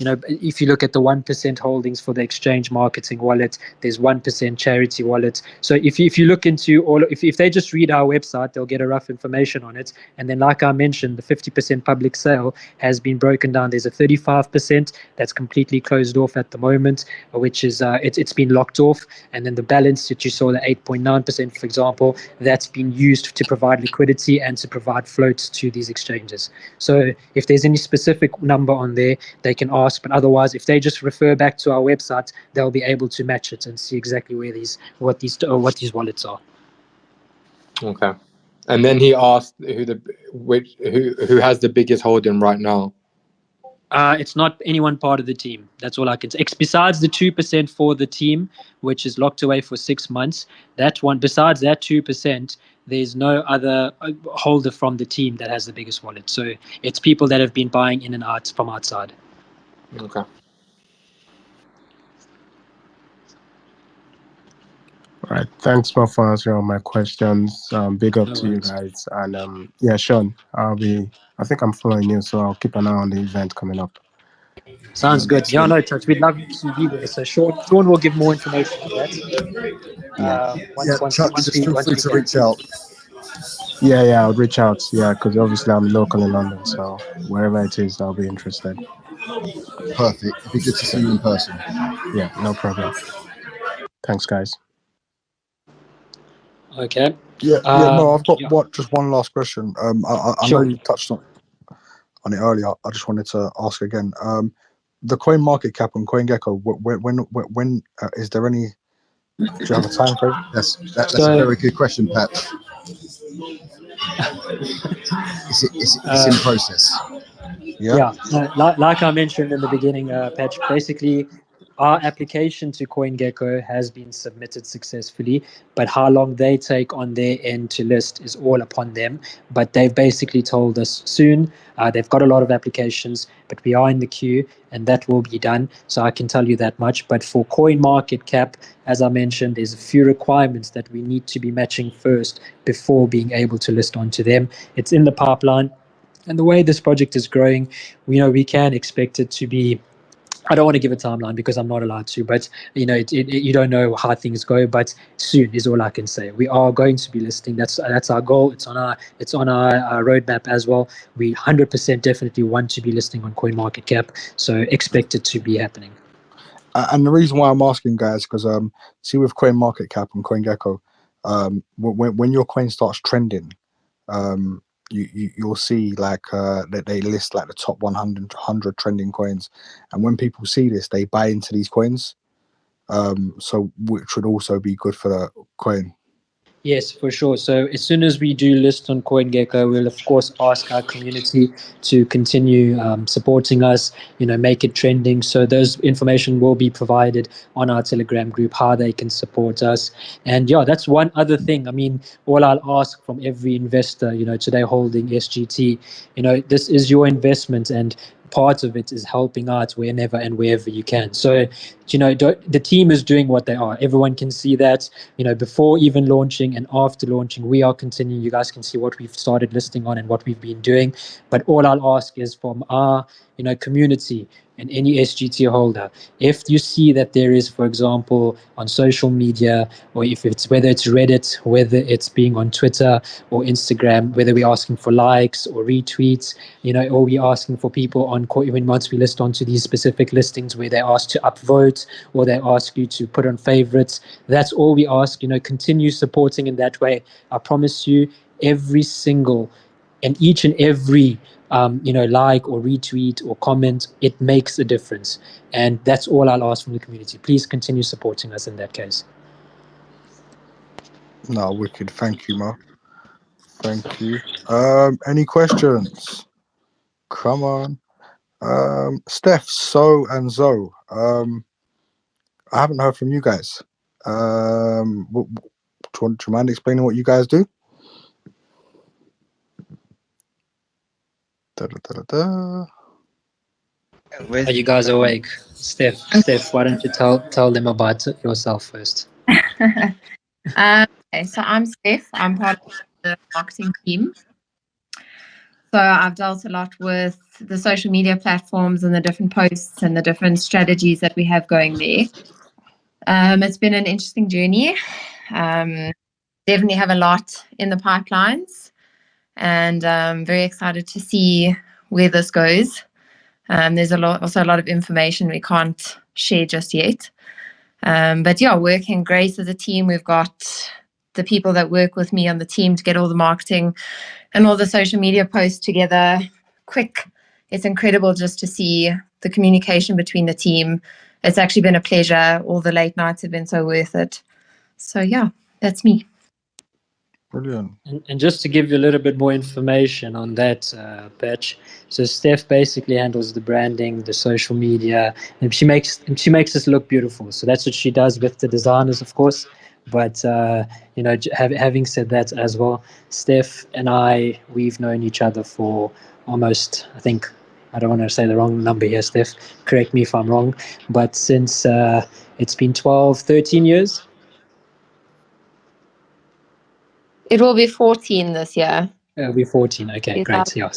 if you look at the 1% holdings for the exchange marketing wallet, there's 1% charity wallet. So if you look into all, if they just read our website, they'll get a rough information on it. And then, like I mentioned, the 50% public sale has been broken down. There's a 35% that's completely closed off at the moment, which is it's been locked off, and then the balance that you saw, the 8.9%, for example, that's been used to provide liquidity and to provide floats to these exchanges. So if there's any specific number on there, they can ask, but otherwise, if they just refer back to our website, they'll be able to match it and see exactly where what these wallets are. Okay. And then he asked who has the biggest holding right now. It's not any one part of the team. That's all I can say. Besides the 2% for the team, which is locked away for 6 months, besides that 2%, there's no other holder from the team that has the biggest wallet. So it's people that have been buying in and out from outside. Okay. All right. Thanks for answering all my questions. Big up to you guys. And Sean, I think I'm following you, so I'll keep an eye on the event coming up. Sounds good. Yeah, no, Touch. We'd love you to be there. So Sean will give more information on that. Chuck, just feel free to can. reach out. Yeah, I'll reach out. Yeah, because obviously I'm local in London, so wherever it is, I'll be interested. Perfect. It'd be good to see you in person. Yeah, no problem. Thanks, guys. Okay. Mo, I've got just one last question. I Sure. know you touched on it earlier. I just wanted to ask again. The coin market cap on CoinGecko. When is there any? Do you have a time frame? That's a very good question, Pat. It's in process. Yeah. Like I mentioned in the beginning, Patch, basically our application to CoinGecko has been submitted successfully, but how long they take on their end to list is all upon them. But they've basically told us soon. They've got a lot of applications, but we are in the queue and that will be done. So I can tell you that much. But for CoinMarketCap, as I mentioned, there's a few requirements that we need to be matching first before being able to list onto them. It's in the pipeline. And the way this project is growing, we can expect it to be, I don't want to give a timeline because I'm not allowed to, but you don't know how things go, but soon is all I can say. We are going to be listing. That's our goal. It's on our roadmap as well. We 100% definitely want to be listing on CoinMarketCap, so expect it to be happening. And the reason why I'm asking, guys, because see with CoinMarketCap and CoinGecko, when your coin starts trending, you'll see like that they list like the top 100 trending coins, and when people see this, they buy into these coins. So which would also be good for the coin. Yes, for sure. So as soon as we do list on CoinGecko, we'll of course ask our community to continue supporting us, make it trending. So those information will be provided on our Telegram group, how they can support us. And yeah, that's one other thing. I mean, all I'll ask from every investor, today holding SGT, this is your investment and part of it is helping out whenever and wherever you can. So, the team is doing what they are. Everyone can see that, before even launching and after launching, we are continuing. You guys can see what we've started listing on and what we've been doing. But all I'll ask is from our, community and any SGT holder, if you see that there is, for example, on social media, or whether it's Reddit, whether it's being on Twitter or Instagram, whether we're asking for likes or retweets, or we're asking for people on once we list onto these specific listings where they ask to upvote or they ask you to put on favorites, that's all we ask. Continue supporting in that way. I promise you, every single and each and every like or retweet or comment, it makes a difference. And that's all I'll ask from the community. Please continue supporting us in that case. No, wicked. Thank you, Mo. Thank you. Any questions? Come on. Steph, So and Zoe. I haven't heard from you guys. Do you mind explaining what you guys do? Are you guys awake? Steph, why don't you tell them about yourself first? Okay, so I'm Steph. I'm part of the marketing team. So I've dealt a lot with the social media platforms and the different posts and the different strategies that we have going there. It's been an interesting journey. Definitely have a lot in the pipelines, and I'm very excited to see where this goes. There's also a lot of information we can't share just yet. But yeah, working great as a team. We've got the people that work with me on the team to get all the marketing and all the social media posts together quick. It's incredible just to see the communication between the team. It's actually been a pleasure. All the late nights have been so worth it. So yeah, that's me. Brilliant. And just to give you a little bit more information on that, Patch. So Steph basically handles the branding, the social media, and she makes us look beautiful. So that's what she does with the designers, of course. But having said that as well, Steph and we've known each other for almost, I don't want to say the wrong number here, Steph. Correct me if I'm wrong. But since it's been 12, 13 years. It will be 14 this year. We're 14. Okay, great. 2000. Yeah.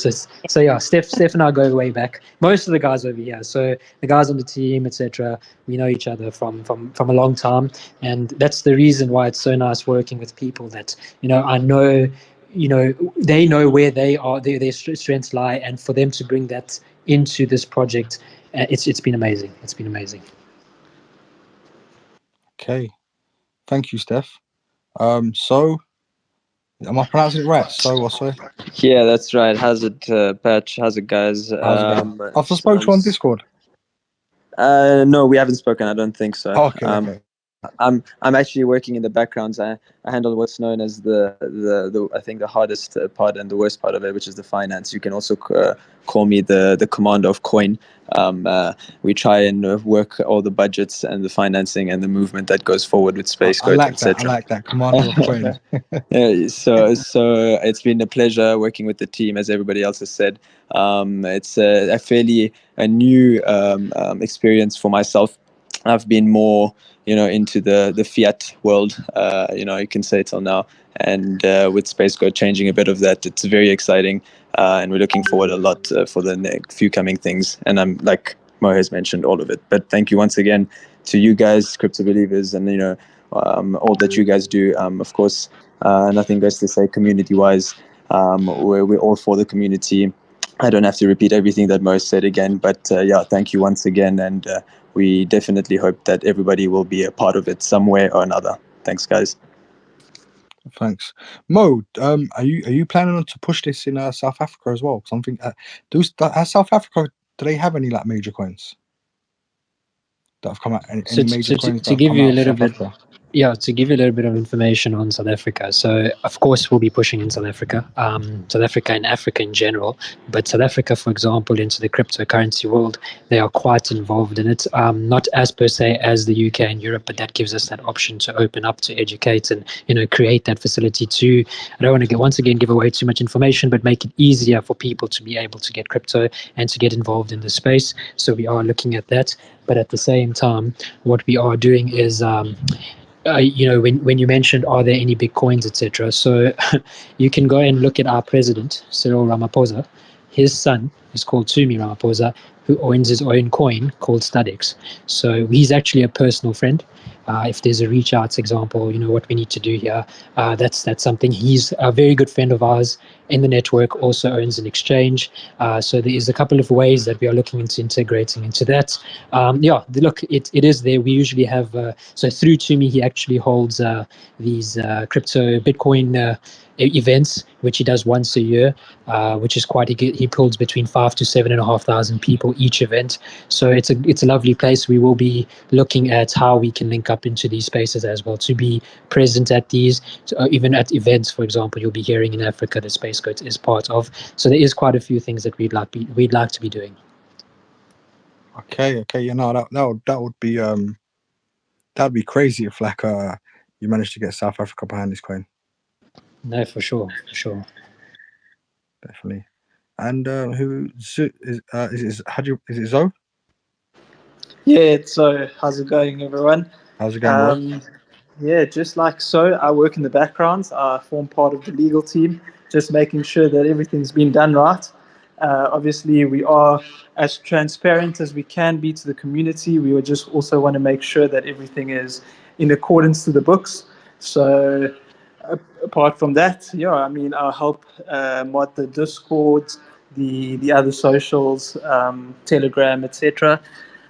So yeah, Steph and I go way back. Most of the guys over here. So the guys on the team, etc. We know each other from a long time, and that's the reason why it's so nice working with people that I know. They know where they are, their strengths lie, and for them to bring that into this project, it's been amazing. It's been amazing. Okay, thank you, Steph. So, am I pronouncing it right? So or so? Yeah, that's right. How's it, Patch? How's it, guys? How's it going? I've spoke to you on Discord. No, we haven't spoken. I don't think so. Oh, okay. I'm actually working in the backgrounds. I handle what's known as the I think the hardest part and the worst part of it, which is the finance. You can also call me the commander of coin. We try and work all the budgets and the financing and the movement that goes forward with SpaceGoat, I like that commander of coin. So it's been a pleasure working with the team, as everybody else has said. It's a fairly new experience for myself. I've been more into the fiat world, you can say till now, and with SpaceGoat changing a bit of that, it's very exciting, and we're looking forward a lot for the next few coming things, and I'm like Mo has mentioned all of it, but thank you once again to you guys, crypto believers, and all that you guys do. Of course, nothing best to say community wise. We're all for the community. I don't have to repeat everything that Mo said again, but yeah, thank you once again, and we definitely hope that everybody will be a part of it some way or another. Thanks, guys. Thanks, Mo. Are you planning on to push this in South Africa as well? Something South Africa, do they have any like major coins that have come out? Any major coins to give you a little bit. Yeah, to give you a little bit of information on South Africa. So, of course, we'll be pushing in South Africa, and Africa in general. But South Africa, for example, into the cryptocurrency world, they are quite involved in it. Not as per se as the UK and Europe, but that gives us that option to open up, to educate, and create that facility to. I don't want to once again give away too much information, but make it easier for people to be able to get crypto and to get involved in the space. So we are looking at that. But at the same time, what we are doing is. When you mentioned, are there any big coins, etc. So you can go and look at our president, Cyril Ramaphosa. His son is called Tumi Ramaphosa, who owns his own coin called Studex. So he's actually a personal friend. If there's a reach out example, what we need to do here, that's something. He's a very good friend of ours in the network, also owns an exchange. So there is a couple of ways that we are looking into integrating into that. Look, it is there. We usually have, so through Tumi, he actually holds these crypto Bitcoin events, which he does once a year, which is quite good. He pulls between 5,000 to 7,500 people each event. So it's a lovely place. We will be looking at how we can link up into these spaces as well, to be present at these, even at events, for example, you'll be hearing in Africa that SpaceGoat is part of. So there is quite a few things that we'd like to be doing. Okay, that would be that'd be crazy if you managed to get South Africa behind this coin. No, for sure. Definitely. And who is it Zoe? Yeah, it's so. How's it going, everyone? How's it going, bro? Yeah, just like so, I work in the background. I form part of the legal team, just making sure that everything's been done right. Obviously, we are as transparent as we can be to the community. We would just also want to make sure that everything is in accordance to the books. So, apart from that, I'll help mod the Discord, the other socials, Telegram, etc.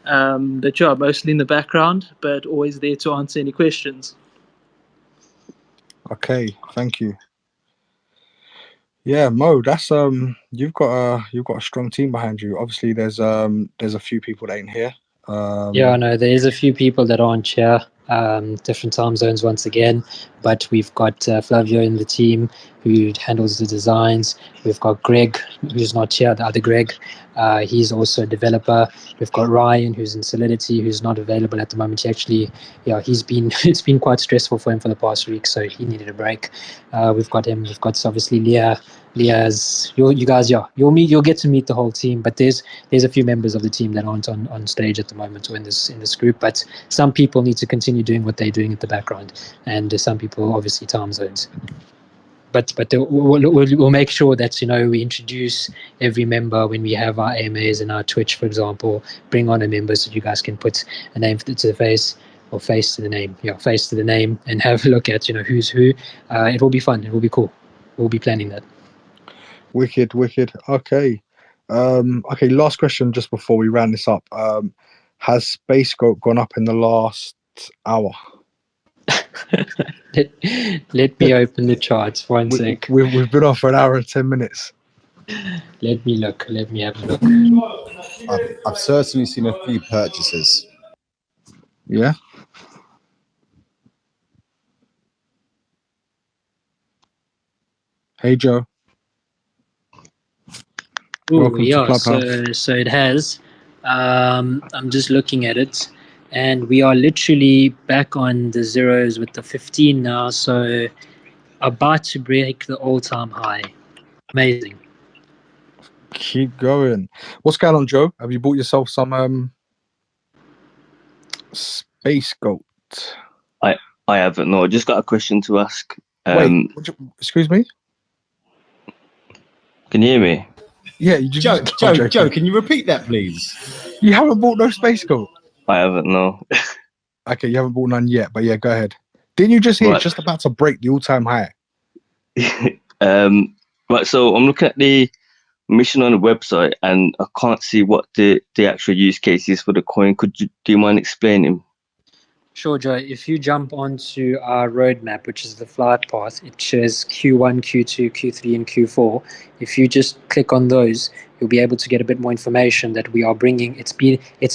But yeah, mostly in the background, but always there to answer any questions. Okay, thank you. Yeah, Mo, that's you've got a strong team behind you. Obviously, there's a few people that ain't here. Yeah, no, there is a few people that aren't here, different time zones once again, but we've got Flavio in the team who handles the designs. We've got Greg, who's not here, the other Greg. He's also a developer. We've got Ryan, who's in Solidity, who's not available at the moment. It's been quite stressful for him for the past week, so he needed a break. We've got him. We've got obviously Leah's. You guys, you'll get to meet the whole team, but there's a few members of the team that aren't on stage at the moment or in this group. But some people need to continue doing what they're doing at the background, and some people obviously time zones. we'll make sure that we introduce every member when we have our AMAs and our Twitch, for example. Bring on a member so you guys can put a name to the face, or face to the name. Yeah, face to the name, and have a look at who's who. It will be fun. It will be cool. We'll be planning that. Wicked. Okay. Okay, last question just before we round this up. Has SpaceGoat gone up in the last hour? Let me open the charts. One sec. We've been off for an hour and 10 minutes. Let me look. Let me have a look. I've certainly seen a few purchases. Yeah. Hey, Joe. Welcome to Clubhouse. So it has. I'm just looking at it, and we are literally back on the zeros with the 15 now. So about to break the all-time high. Amazing. Keep going. What's going on, Joe? Have you bought yourself some SpaceGoat? I haven't. No, I just got a question to ask. Wait, excuse me? Can you hear me? Yeah, you just Joe, can you repeat that, please? You haven't bought no SpaceGoat? I haven't, no. Okay, you haven't bought none yet, but yeah, go ahead. Didn't you just hear it's just about to break the all-time high? Right, so I'm looking at the mission on the website, and I can't see what the actual use case is for the coin. Do you mind explaining? Sure, Joe. If you jump onto our roadmap, which is the flight path, it shows Q1, Q2, Q3, and Q4. If you just click on those, you'll be able to get a bit more information that we are bringing. It's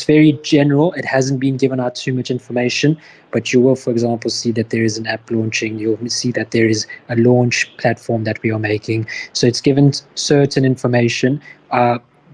very general. It hasn't been given out too much information, but you will, for example, see that there is an app launching. You'll see that there is a launch platform that we are making. So it's given certain information.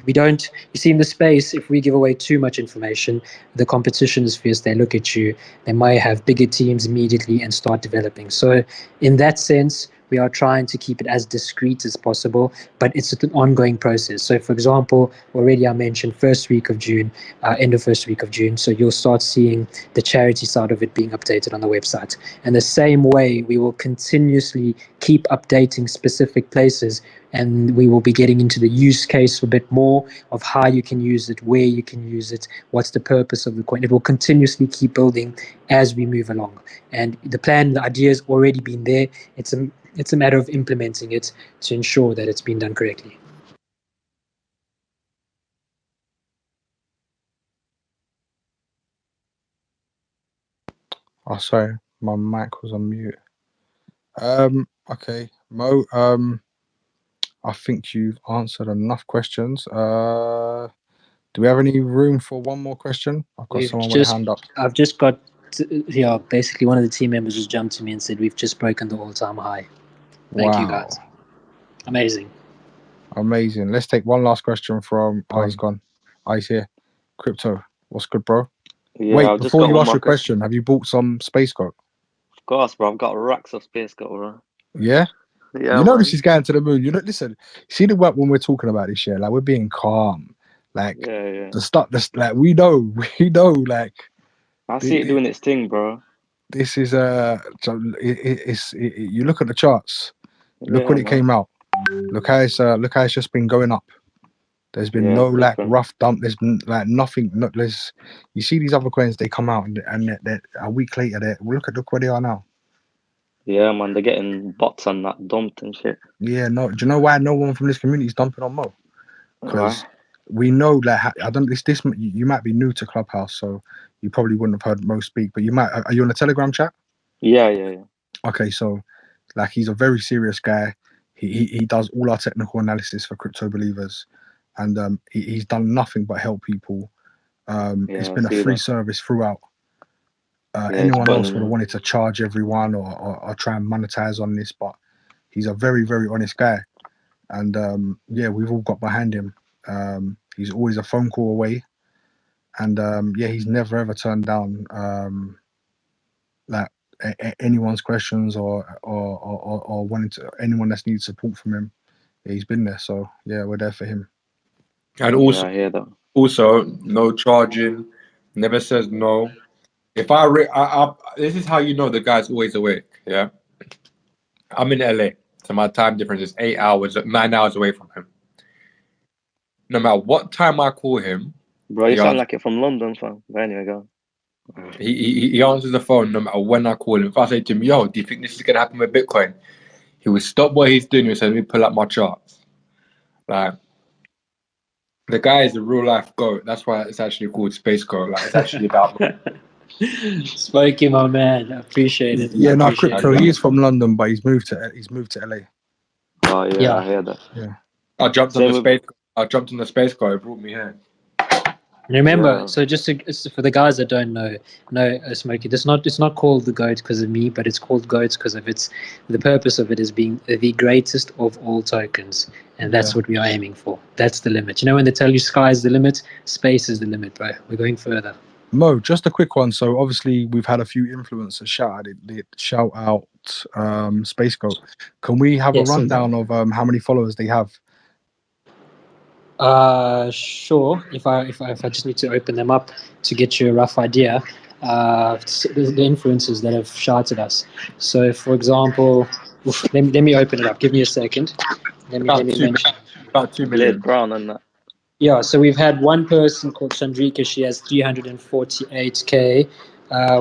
You see, in the space, if we give away too much information, the competition is fierce. They look at you, they might have bigger teams immediately and start developing. So in that sense, we are trying to keep it as discreet as possible, but it's an ongoing process. So for example, already I mentioned first week of June, end of first week of June. So you'll start seeing the charity side of it being updated on the website. And the same way, we will continuously keep updating specific places, and we will be getting into the use case a bit more of how you can use it, where you can use it, what's the purpose of the coin. It will continuously keep building as we move along. And the plan, the idea has already been there. It's a matter of implementing it to ensure that it's been done correctly. Oh, sorry, my mic was on mute. Okay, Mo. I think you've answered enough questions. Do we have any room for one more question? I've got someone with a hand up. I've just got, basically one of the team members just jumped to me and said, we've just broken the all-time high. Thank you, guys. Amazing. Let's take one last question from, he's gone. He's here. Crypto, what's good, bro? Yeah, wait, before you ask your question, have you bought some SpaceGoat? Of course, bro. I've got racks of SpaceGoat, bro. Yeah? Yeah, you know, man. This is going to the moon. Listen, see the work when we're talking about this year, like we're being calm. Like the stuff like we know, like I see it doing its thing, bro. This is you look at the charts, look when it came out, look how it's just been going up. There's been no like rough dump. There's been like nothing. You see these other coins, they come out and they're a week later. Look where they are now. Yeah, man, they're getting bots on that dumped and shit. Yeah, no. Do you know why no one from this community is dumping on Mo? Because we know, like, I don't. This you might be new to Clubhouse, so you probably wouldn't have heard Mo speak. But you might. Are you on the Telegram chat? Yeah. Okay, so like he's a very serious guy. He does all our technical analysis for crypto believers, and he's done nothing but help people. It's been a free service throughout. Anyone else would have wanted to charge everyone or try and monetize on this, but he's a very, very honest guy. And we've all got behind him. He's always a phone call away. And he's never ever turned down like anyone's questions or wanting to, anyone that's needed support from him. Yeah, he's been there. So yeah, we're there for him. And also, I hear that. Also, no charging, never says no. If this is how you know the guy's always awake. Yeah, I'm in LA. So my time difference is 8 hours, 9 hours away from him. No matter what time I call him, Bro, you sound like you're from London, fam. But anyway, go. he answers the phone no matter when I call him. If I say to him, yo, do you think this is going to happen with Bitcoin? He would stop what he's doing and say, let me pull up my charts. Like, the guy is a real life GOAT. That's why it's actually called SpaceGoat. Like, it's actually about... Smokey, my man. I appreciate it. Yeah, no, appreciate Crypto, he is from London, but he's moved to LA. Oh, yeah, I hear that. Yeah. I jumped on the SpaceGoat. It brought me here. Remember, so just for the guys that don't know, Smokey, it's not called the GOAT because of me, but it's called GOAT because of the purpose of it is being the greatest of all tokens, and that's what we are aiming for. That's the limit. You know, when they tell you sky is the limit, space is the limit, bro. We're going further. Mo, just a quick one. So obviously we've had a few influencers shout out SpaceGoat. Can we have a rundown of how many followers they have? Sure. If I just need to open them up to get you a rough idea, the influencers that have shouted us. So, for example, let me open it up. Give me a second. Let me mention. About 2 million. Brown and that. Yeah, so we've had one person called Chandrika. She has 348k.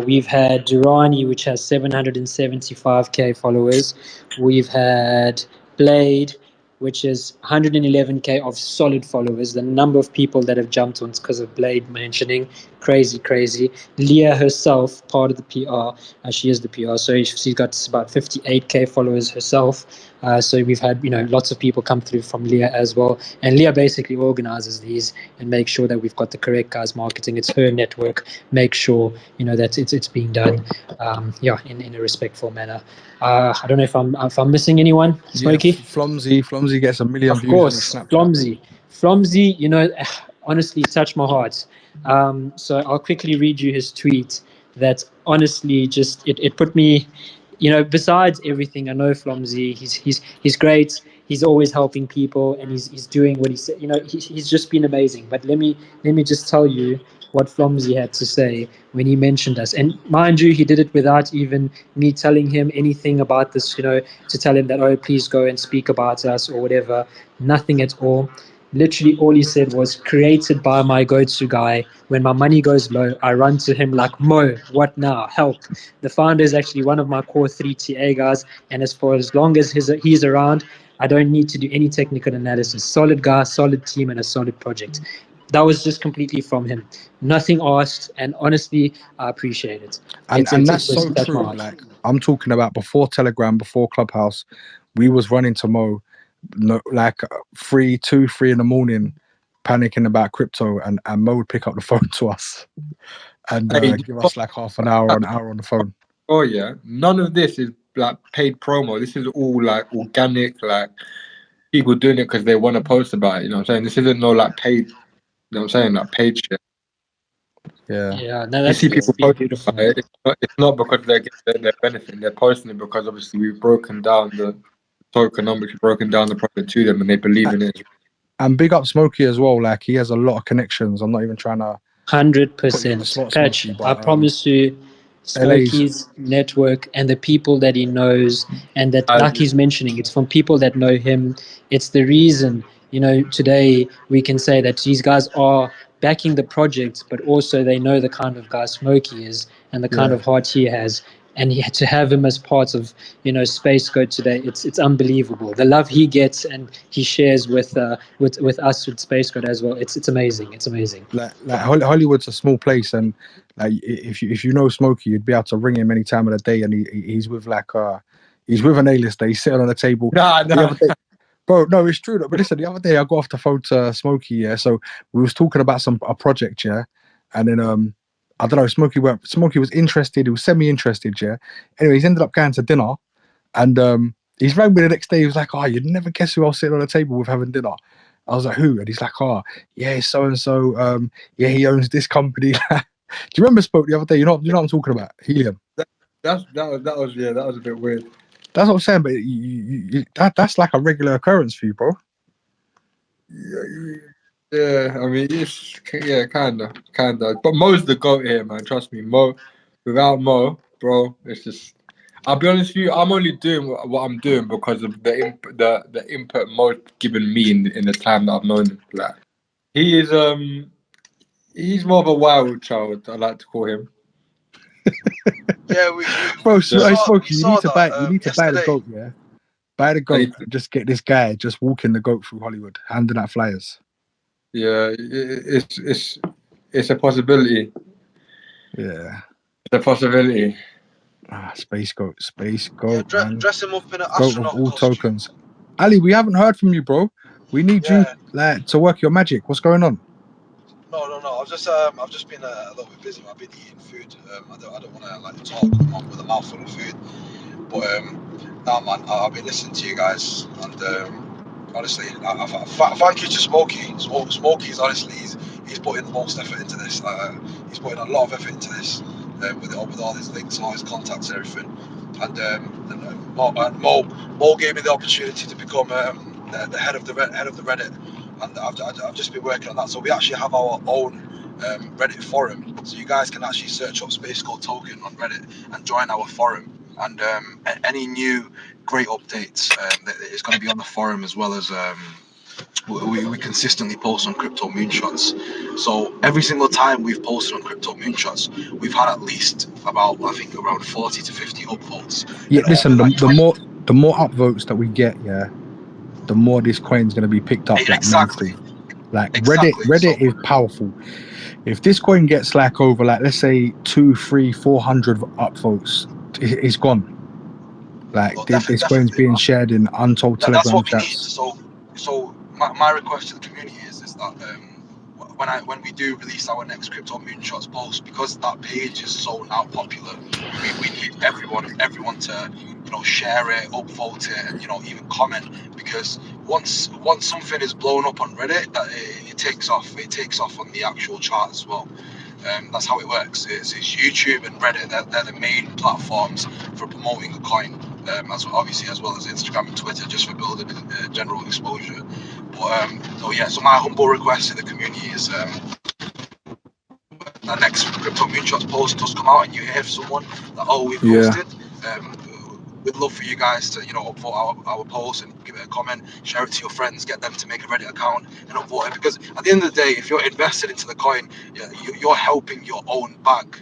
We've had Durrani, which has 775k followers. We've had Blade, which is 111k of solid followers. The number of people that have jumped on because of Blade mentioning, crazy. Leah herself, part of the PR, she is the PR, so she's got about 58k followers herself. So we've had lots of people come through from Leah as well, and Leah basically organizes these and makes sure that we've got the correct guys marketing. It's her network. Make sure that it's being done, in a respectful manner. I don't know if I'm missing anyone, Smokey. Yeah, Flomsy gets 1 million views. Of course, Flomsy, honestly touched my heart. So I'll quickly read you his tweet that honestly just it put me, besides everything, I know Flomsy, he's great. He's always helping people and he's doing what he said. He's just been amazing. But let me just tell you what Flomsy had to say when he mentioned us. And mind you, he did it without even me telling him anything about this, to tell him that, oh, please go and speak about us or whatever. Nothing at all. Literally all he said was, created by my go-to guy. When my money goes low, I run to him like, Mo, what now? Help. The founder is actually one of my core 3 TA guys. And as long as he's around, I don't need to do any technical analysis. Solid guy, solid team, and a solid project. That was just completely from him. Nothing asked, and honestly, I appreciate it. And that's so true. Like, I'm talking about before Telegram, before Clubhouse, we was running to Mo, like 3 in the morning, panicking about crypto, and Mo would pick up the phone to us and give us like half an hour on the phone. Oh yeah, none of this is like paid promo. This is all like organic, like people doing it because they want to post about it. You know what I'm saying? This isn't no like paid. You know what I'm saying? Like paid shit. Yeah. No, You that's see people been posting beautiful. about it. It's not because they're benefiting. They're posting it because obviously we've broken down the tokenomics, broken down the project to them, and they believe in it. And big up Smokey as well. Like, he has a lot of connections. I'm not even trying to 100%. Patch, I promise you, Smokey's network and the people that he knows, and that, like he's mentioning, it's from people that know him. It's the reason, today we can say that these guys are backing the project, but also they know the kind of guy Smokey is and the kind of heart he has. And to have him as part of, SpaceGoat today, it's unbelievable. The love he gets and he shares with us with SpaceGoat as well. It's amazing. It's amazing. Like Hollywood's a small place, and like if you know Smokey, you'd be able to ring him any time of the day, and he's with he's with an A-lister. He's sitting on a table. Bro, no, it's true. But listen, the other day I got off the phone to Smokey. Yeah, so we was talking about a project. Yeah, and then I don't know. Smokey was interested. He was semi-interested. Yeah. Anyway, he's ended up going to dinner, and he's rang me the next day. He was like, "Oh, you'd never guess who I was sitting on a table with having dinner." I was like, "Who?" And he's like, "Oh, yeah, so and so. Yeah, he owns this company." Do you remember Spoke the other day? You know what I'm talking about? Helium. That was a bit weird. That's what I'm saying, but that's like a regular occurrence for you, bro. Yeah, I mean, kind of. But Mo's the GOAT here, man. Trust me, Mo. Without Mo, bro, it's just. I'll be honest with you. I'm only doing what I'm doing because of the input Mo's given me in the time that I've known him. Like, he is he's more of a wild child. I like to call him. Yeah, we Bro, saw, Smokey, you need to buy the yesterday. goat, yeah. Buy the goat and just get this guy just walking the goat through Hollywood, handing out flyers. Yeah, it's a possibility. Yeah. It's a possibility. SpaceGoat, Yeah, man. dress him up in an Goat of astronaut all costume. tokens. Ali, we haven't heard from you, bro. We need you Yeah. to work your magic. What's going on? No. I've just been a little bit busy. I've been eating food. I don't want to like talk with a mouthful of food. But nah, man, I've been listening to you guys, and honestly, thank you to Smokey. Smokey's honestly, he's putting the most effort into this. He's putting a lot of effort into this with all his links, all his contacts, and everything. And Mo gave me the opportunity to become the head of the Reddit, and I've just been working on that. So we actually have our own Reddit forum, so you guys can actually search up SpaceGoat Token on Reddit and join our forum. And any new great updates that is going to be on the forum, as well as we consistently post on crypto moonshots. So every single time we've posted on crypto moonshots, we've had at least about, I think, around 40 to 50 upvotes. Yeah, listen, the more upvotes that we get, yeah, the more this coin's gonna be picked up like mainstream. Like Reddit is powerful. If this coin gets like over, like, let's say 200, 300, 400 upvotes, it's gone. Like, this coin's being shared in untold Telegram chats. So my request to the community is that when we do release our next crypto moonshots post, because that page is so now popular, we need everyone to share it, upvote it, and even comment, because once something is blown up on Reddit, that it takes off. It takes off on the actual chart as well. That's how it works. It's YouTube and Reddit. They're the main platforms for promoting a coin, as well as Instagram and Twitter, just for building general exposure. But so my humble request to the community is the next crypto moonshots post does come out and you hear someone that we posted. We'd love for you guys to upvote our post and give it a comment, share it to your friends, get them to make a Reddit account and upvote it, because at the end of the day, if you're invested into the coin, you're helping your own bag.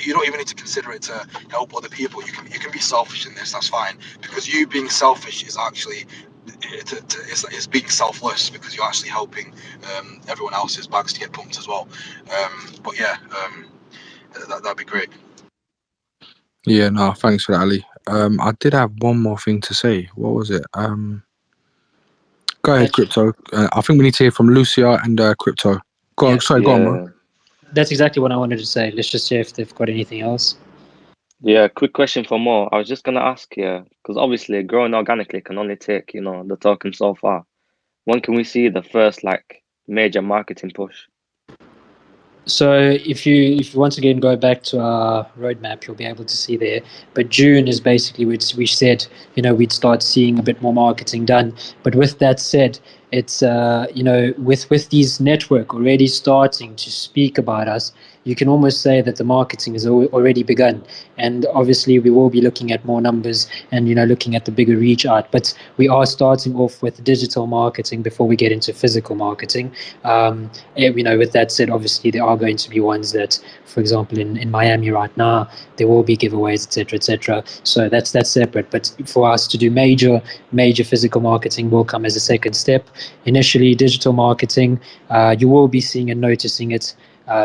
You don't even need to consider it to help other people. You can be selfish in this. That's fine, because you being selfish is actually it's being selfless, because you're actually helping everyone else's bags to get pumped as well. That'd be great. Yeah, no, thanks for that, Ali. I did have one more thing to say. What was it? Go ahead, Crypto. I think we need to hear from Lucia and Crypto. Go on, Mo. That's exactly what I wanted to say. Let's just see if they've got anything else. Yeah, quick question for Mo. I was just gonna ask, because obviously growing organically can only take the token so far. When can we see the first major marketing push? So if you once again go back to our roadmap, you'll be able to see there. But June is basically which we said we'd start seeing a bit more marketing done. But with that said, it's with these network already starting to speak about us, you can almost say that the marketing has already begun. And obviously we will be looking at more numbers and looking at the bigger reach out. But we are starting off with digital marketing before we get into physical marketing. With that said, obviously there are going to be ones that, for example, in Miami right now, there will be giveaways, etc. So that's separate. But for us to do major physical marketing will come as a second step. Initially, digital marketing, you will be seeing and noticing it.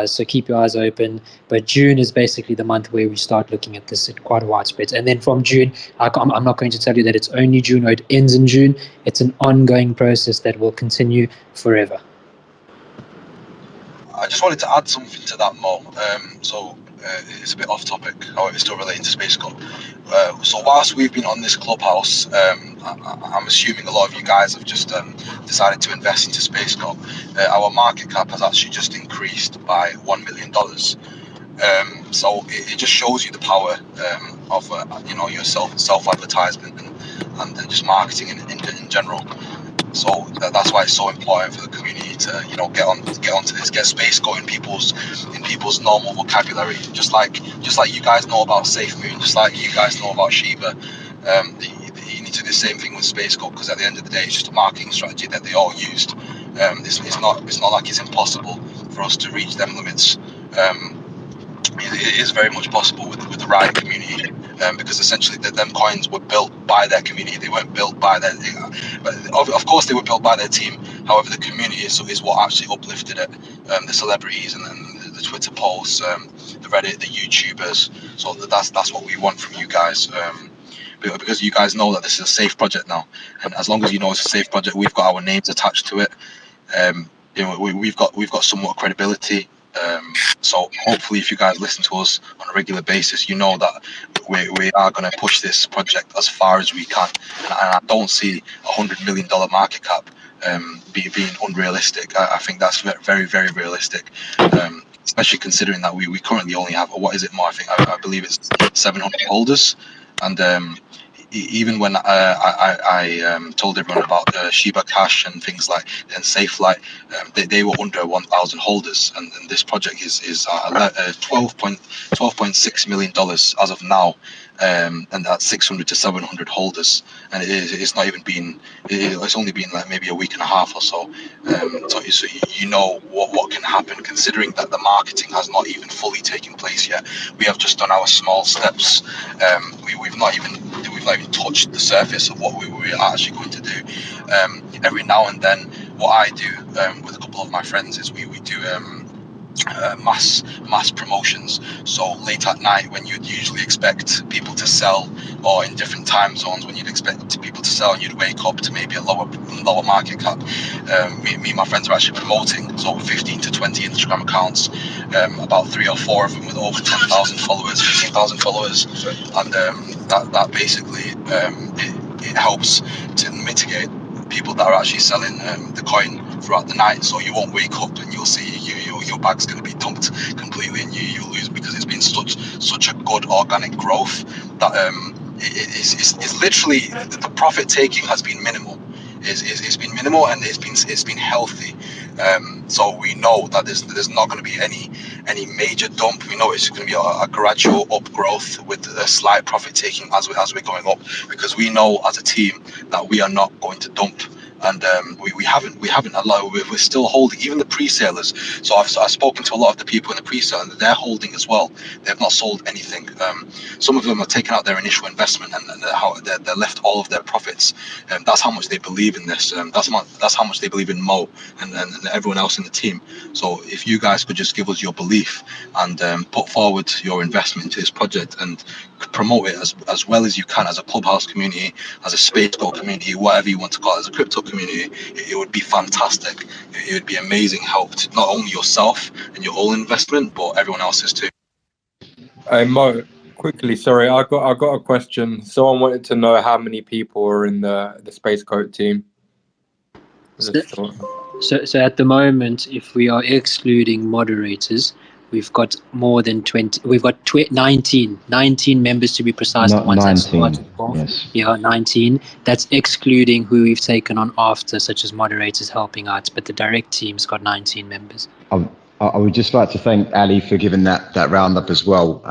So keep your eyes open. But June is basically the month where we start looking at this at quite a widespread. And then from June, I'm not going to tell you that it's only June or it ends in June. It's an ongoing process that will continue forever. I just wanted to add something to that, Mo. It's a bit off topic, however, it's still relating to SpaceGoat. So whilst we've been on this Clubhouse, I'm assuming a lot of you guys have just decided to invest into SpaceGoat. Our market cap has actually just increased by $1 million. So it just shows you the power of your self-advertisement and just marketing in general. So that's why it's so important for the community need to, you know, get onto this, get SpaceGoat in people's normal vocabulary, just like you guys know about SafeMoon, just like you guys know about Shiba. You need to do the same thing with SpaceGoat, because at the end of the day, it's just a marketing strategy that they all used. It's not like it's impossible for us to reach them limits. It is very much possible with the right community, because essentially them coins were built by their community. They weren't built by their, but of course they were built by their team. However, the community is what actually uplifted it. The celebrities and then the Twitter posts, the Reddit, the YouTubers. So that's what we want from you guys. Because you guys know that this is a safe project now, and as long as you know it's a safe project, we've got our names attached to it. You know, we've got somewhat credibility. So hopefully, if you guys listen to us on a regular basis, you know that we are going to push this project as far as we can. And I don't see $100 million market cap being unrealistic. I think that's very, very realistic, especially considering that we currently only have, what is it more? I believe it's 700 holders, and even when I told everyone about Shiba Cash and things like and SafeLight, they were under 1,000 holders, and this project is $12.6 million as of now, and that's 600 to 700 holders, and it's not even been, it's only been like maybe a week and a half or so. So you know what can happen, considering that the marketing has not even fully taken place yet. We have just done our small steps. We've not even touched the surface of what we were actually going to do. Every now and then, what I do with a couple of my friends is we do mass promotions. So late at night, when you'd usually expect people to sell, or in different time zones when you'd expect people to sell, and you'd wake up to maybe a lower market cap, me and my friends are actually promoting. So 15 to 20 Instagram accounts, about 3 or 4 of them with over 10,000 followers, 15,000 followers, and that basically it helps to mitigate people that are actually selling the coin throughout the night. So you won't wake up and you'll see your bag's going to be dumped completely, and you'll lose, because it's been such a good organic growth that it's literally, the profit taking has been minimal. It's been minimal, and it's been healthy. So we know that there's not going to be any major dump. We know it's going to be a gradual up growth with a slight profit taking as we're going up, because we know as a team that we are not going to dump. And we haven't allowed. We're still holding, even the pre-salers. So I've spoken to a lot of the people in the pre-sale, and they're holding as well. They've not sold anything. Some of them have taken out their initial investment, and they left all of their profits. That's how much they believe in this. That's how much they believe in Mo and everyone else in the team. So if you guys could just give us your belief and put forward your investment into this project and promote it as well as you can, as a Clubhouse community, as a SpaceGoat community, whatever you want to call it, as a crypto community, it would be fantastic. It would be amazing help to not only yourself and your own investment, but everyone else's too. Hey Mo, quickly, sorry, I got a question. Someone wanted to know how many people are in the SpaceGoat team. So at the moment, if we are excluding moderators, we've got more than 20. We've got 19 members to be precise. Not the ones 19. that started Yes. Yeah, 19. That's excluding who we've taken on after, such as moderators helping out. But the direct team's got 19 members. I would just like to thank Ali for giving that roundup as well.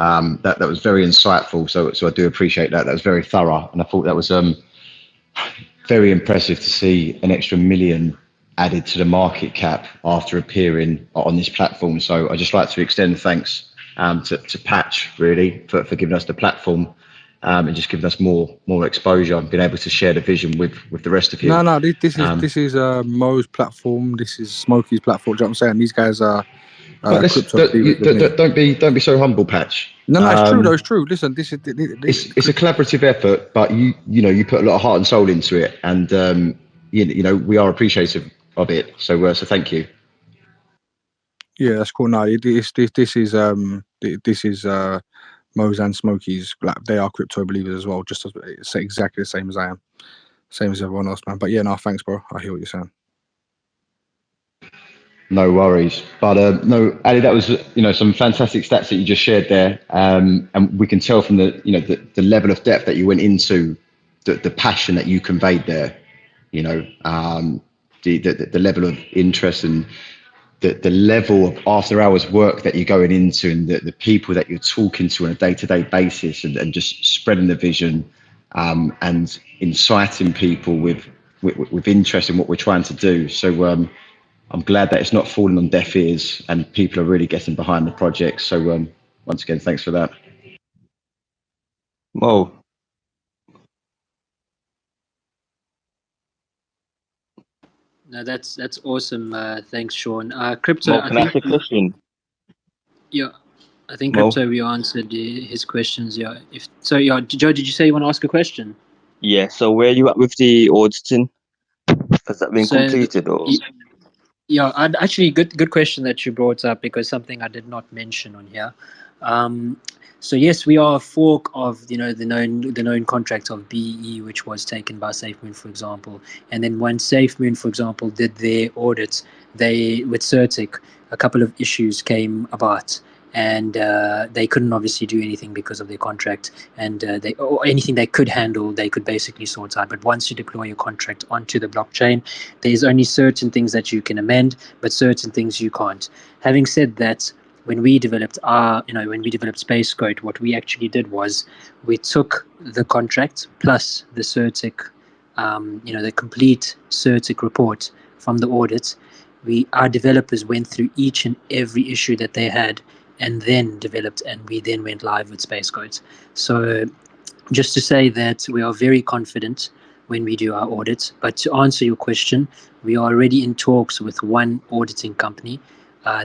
That was very insightful. So I do appreciate that. That was very thorough, and I thought that was very impressive to see an extra million added to the market cap after appearing on this platform. So I just like to extend thanks to Patch, really, for giving us the platform and just giving us more exposure and being able to share the vision with the rest of you. No, this is Mo's platform. This is Smokey's platform. Do you know what I'm saying? These guys are crypto. Don't be so humble, Patch. No, it's true though. It's true. Listen, this is it's a collaborative effort, but you put a lot of heart and soul into it, and we are appreciative of it. So thank you. Yeah, that's cool. No, this is Mo's and Smokey's. Like, they are crypto believers as well. Just it's exactly the same as I am, same as everyone else, man. But yeah, no, thanks, bro. I hear what you're saying. No worries, but no, Ali, that was some fantastic stats that you just shared there, and we can tell from the level of depth that you went into, the passion that you conveyed there, the level of interest and the level of after hours work that you're going into, and the people that you're talking to on a day-to-day basis, and just spreading the vision, and inciting people with interest in what we're trying to do. So I'm glad that it's not falling on deaf ears and people are really getting behind the project. So once again, thanks for that. Mo, No, that's awesome. Thanks, Sean. Crypto, Mo, I can I think ask a question? yeah, I think Mo? Crypto, we answered his questions. Yeah. If so, yeah, Joe, did you say you want to ask a question? Yeah, so where are you at with the auditing? Has that been So, completed or? yeah, actually, good question that you brought up, because something I did not mention on here. So yes, we are a fork of the known contract of BE, which was taken by SafeMoon, for example. And then when SafeMoon, for example, did their audit, they with Certic, a couple of issues came about, and they couldn't obviously do anything because of their contract, and or anything they could handle, they could basically sort out. But once you deploy your contract onto the blockchain, there's only certain things that you can amend, but certain things you can't. Having said that, when we developed SpaceGoat, what we actually did was we took the contract plus the Certic, the complete Certic report from the audit. Our developers went through each and every issue that they had, and then developed, and we then went live with SpaceGoat. So just to say that we are very confident when we do our audits. But to answer your question, we are already in talks with one auditing company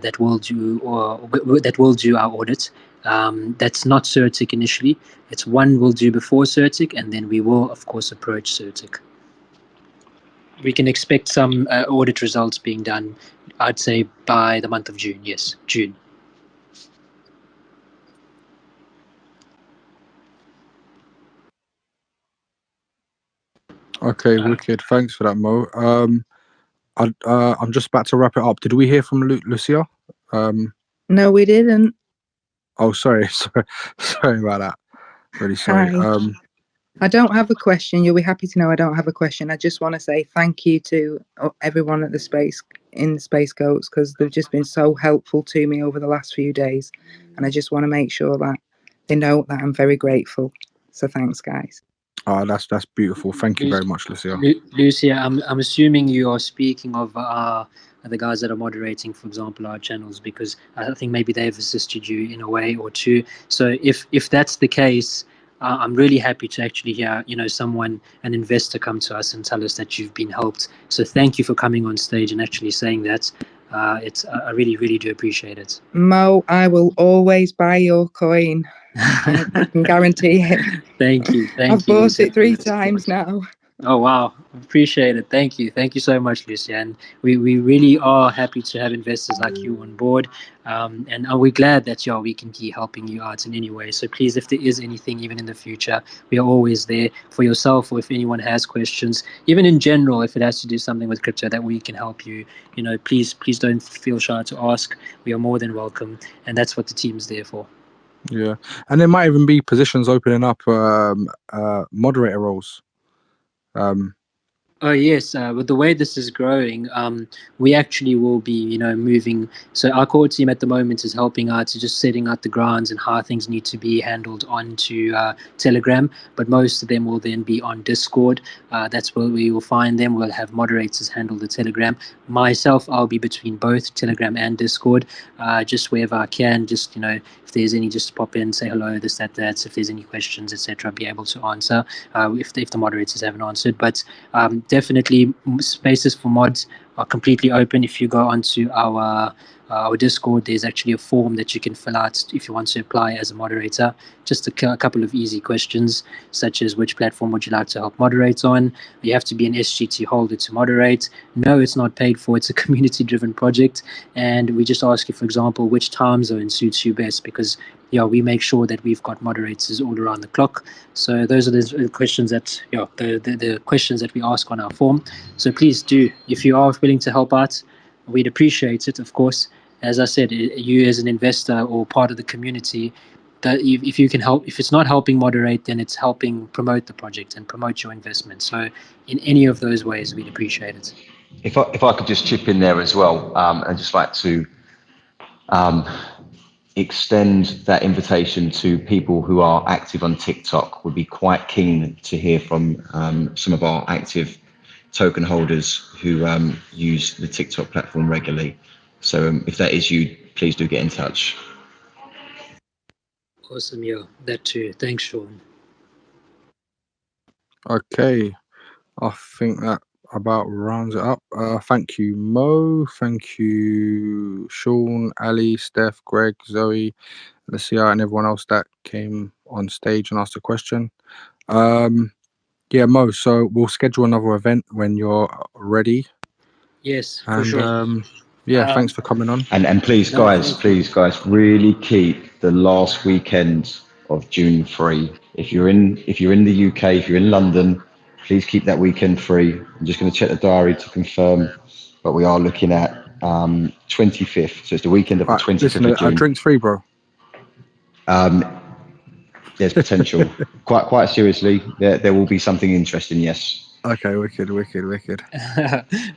that will do our audit. That's not Certic initially. It's one we'll do before Certic, and then we will, of course, approach Certic. We can expect some audit results being done, I'd say, by the month of June. Yes, June. Okay, wicked. Thanks for that, Mo. I'm just about to wrap it up. Did we hear from Lucia? No, we didn't. Oh, sorry, sorry about that. Really sorry. Hi. I don't have a question. You'll be happy to know I don't have a question. I just want to say thank you to everyone at the SpaceGoats, because they've just been so helpful to me over the last few days, and I just want to make sure that they know that I'm very grateful. So thanks, guys. Oh, that's beautiful. Thank you very much, Lucia. Lucia, I'm assuming you are speaking of the guys that are moderating, for example, our channels, because I think maybe they've assisted you in a way or two. So if that's the case, I'm really happy to actually hear an investor come to us and tell us that you've been helped. So thank you for coming on stage and actually saying that. I really do appreciate it. Mo, I will always buy your coin. I can guarantee it. Thank you. I've bought it 3 times now. Oh, wow. Appreciate it. Thank you. Thank you so much, Lucia. And we really are happy to have investors like you on board. And we're glad that we can keep helping you out in any way. So please, if there is anything, even in the future, we are always there for yourself, or if anyone has questions, even in general, if it has to do something with crypto that we can help you, please don't feel shy to ask. We are more than welcome. And that's what the team's there for. Yeah. And there might even be positions opening up, moderator roles. Oh yes, with the way this is growing, we actually will be, moving. So our core team at the moment is helping out to just setting out the grounds and how things need to be handled onto Telegram. But most of them will then be on Discord. That's where we will find them. We'll have moderators handle the Telegram. Myself, I'll be between both Telegram and Discord, just wherever I can. Just if there's any, just pop in, say hello, this, that. If there's any questions, etc., be able to answer. If the moderators haven't answered, but definitely spaces for mods are completely open. If you go onto our Discord, there's actually a form that you can fill out if you want to apply as a moderator. Just a couple of easy questions, such as which platform would you like to help moderate on? You have to be an SGT holder to moderate. No, it's not paid for. It's a community-driven project. And we just ask you, for example, which time zone suits you best, because we make sure that we've got moderators all around the clock. So those are the questions that the questions that we ask on our form. So please do, if you are willing to help out, we'd appreciate it, of course. As I said, you as an investor or part of the community, that if you can help, if it's not helping moderate, then it's helping promote the project and promote your investment. So in any of those ways, we'd appreciate it. If I could just chip in there as well, I'd just like to extend that invitation to people who are active on TikTok. Would be quite keen to hear from some of our active token holders who use the TikTok platform regularly. So if that is you, please do get in touch. Awesome, yeah, that too. Thanks, Sean. Okay, I think that about rounds it up. Thank you, Mo. Thank you, Sean, Ali, Steph, Greg, Zoe, Lucia, and everyone else that came on stage and asked a question. Yeah, Mo, so we'll schedule another event when you're ready. Yes, for And sure. yeah, thanks for coming on. And please, No, guys, thank you. really keep the last weekend of June free. If you're in the UK, if you're in London, please keep that weekend free. I'm just going to check the diary to confirm, but we are looking at 25th. So it's the weekend of the Right, 25th listen, of June. drinks free, bro. There's potential. quite seriously, there will be something interesting. Yes. Okay, wicked.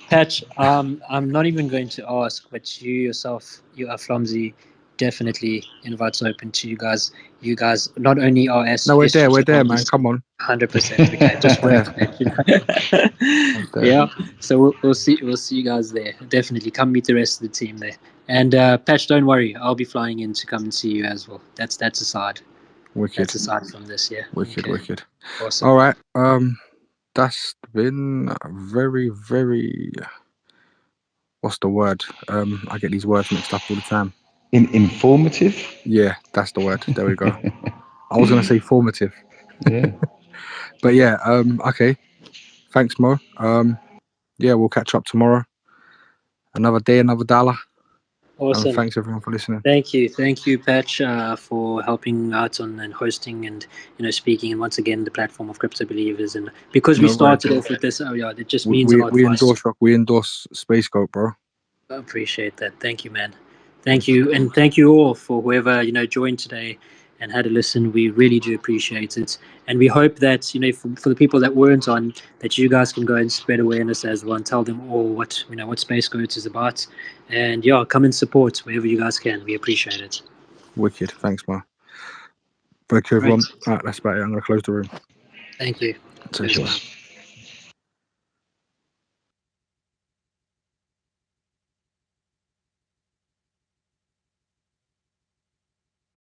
Patch, I'm not even going to ask, but you yourself, you are Flumsy, definitely invites open to you guys. You guys not only are as No, we're there, man. holders, Come on. 100%. Okay, just wanted to mention. Yeah, so we'll see you guys there. Definitely come meet the rest of the team there. And Patch, don't worry, I'll be flying in to come and see you as well. That's aside. Wicked. That's aside from this, yeah. Wicked. Awesome. All right. That's been very, very. What's the word? I get these words mixed up all the time. Informative. Yeah, that's the word. There we go. I was gonna say formative. Yeah. But yeah. Okay. Thanks, Mo. Yeah, we'll catch up tomorrow. Another day, another dollar. Awesome. Thanks everyone for listening. Thank you, Patch, for helping out and hosting and speaking, and once again the platform of crypto believers. And because we started off with this, it just means a lot. We endorse SpaceGoat, bro. I appreciate that. Thank you, man. Thank you, and thank you all for whoever joined today and had a listen. We really do appreciate it, and we hope that for the people that weren't on, that you guys can go and spread awareness as well and tell them all what what SpaceGoat is about, and come and support wherever you guys can. We appreciate it. Wicked. Thanks, man. Thank you, everyone. All right, that's about it. I'm gonna close the room. Thank you. Take care.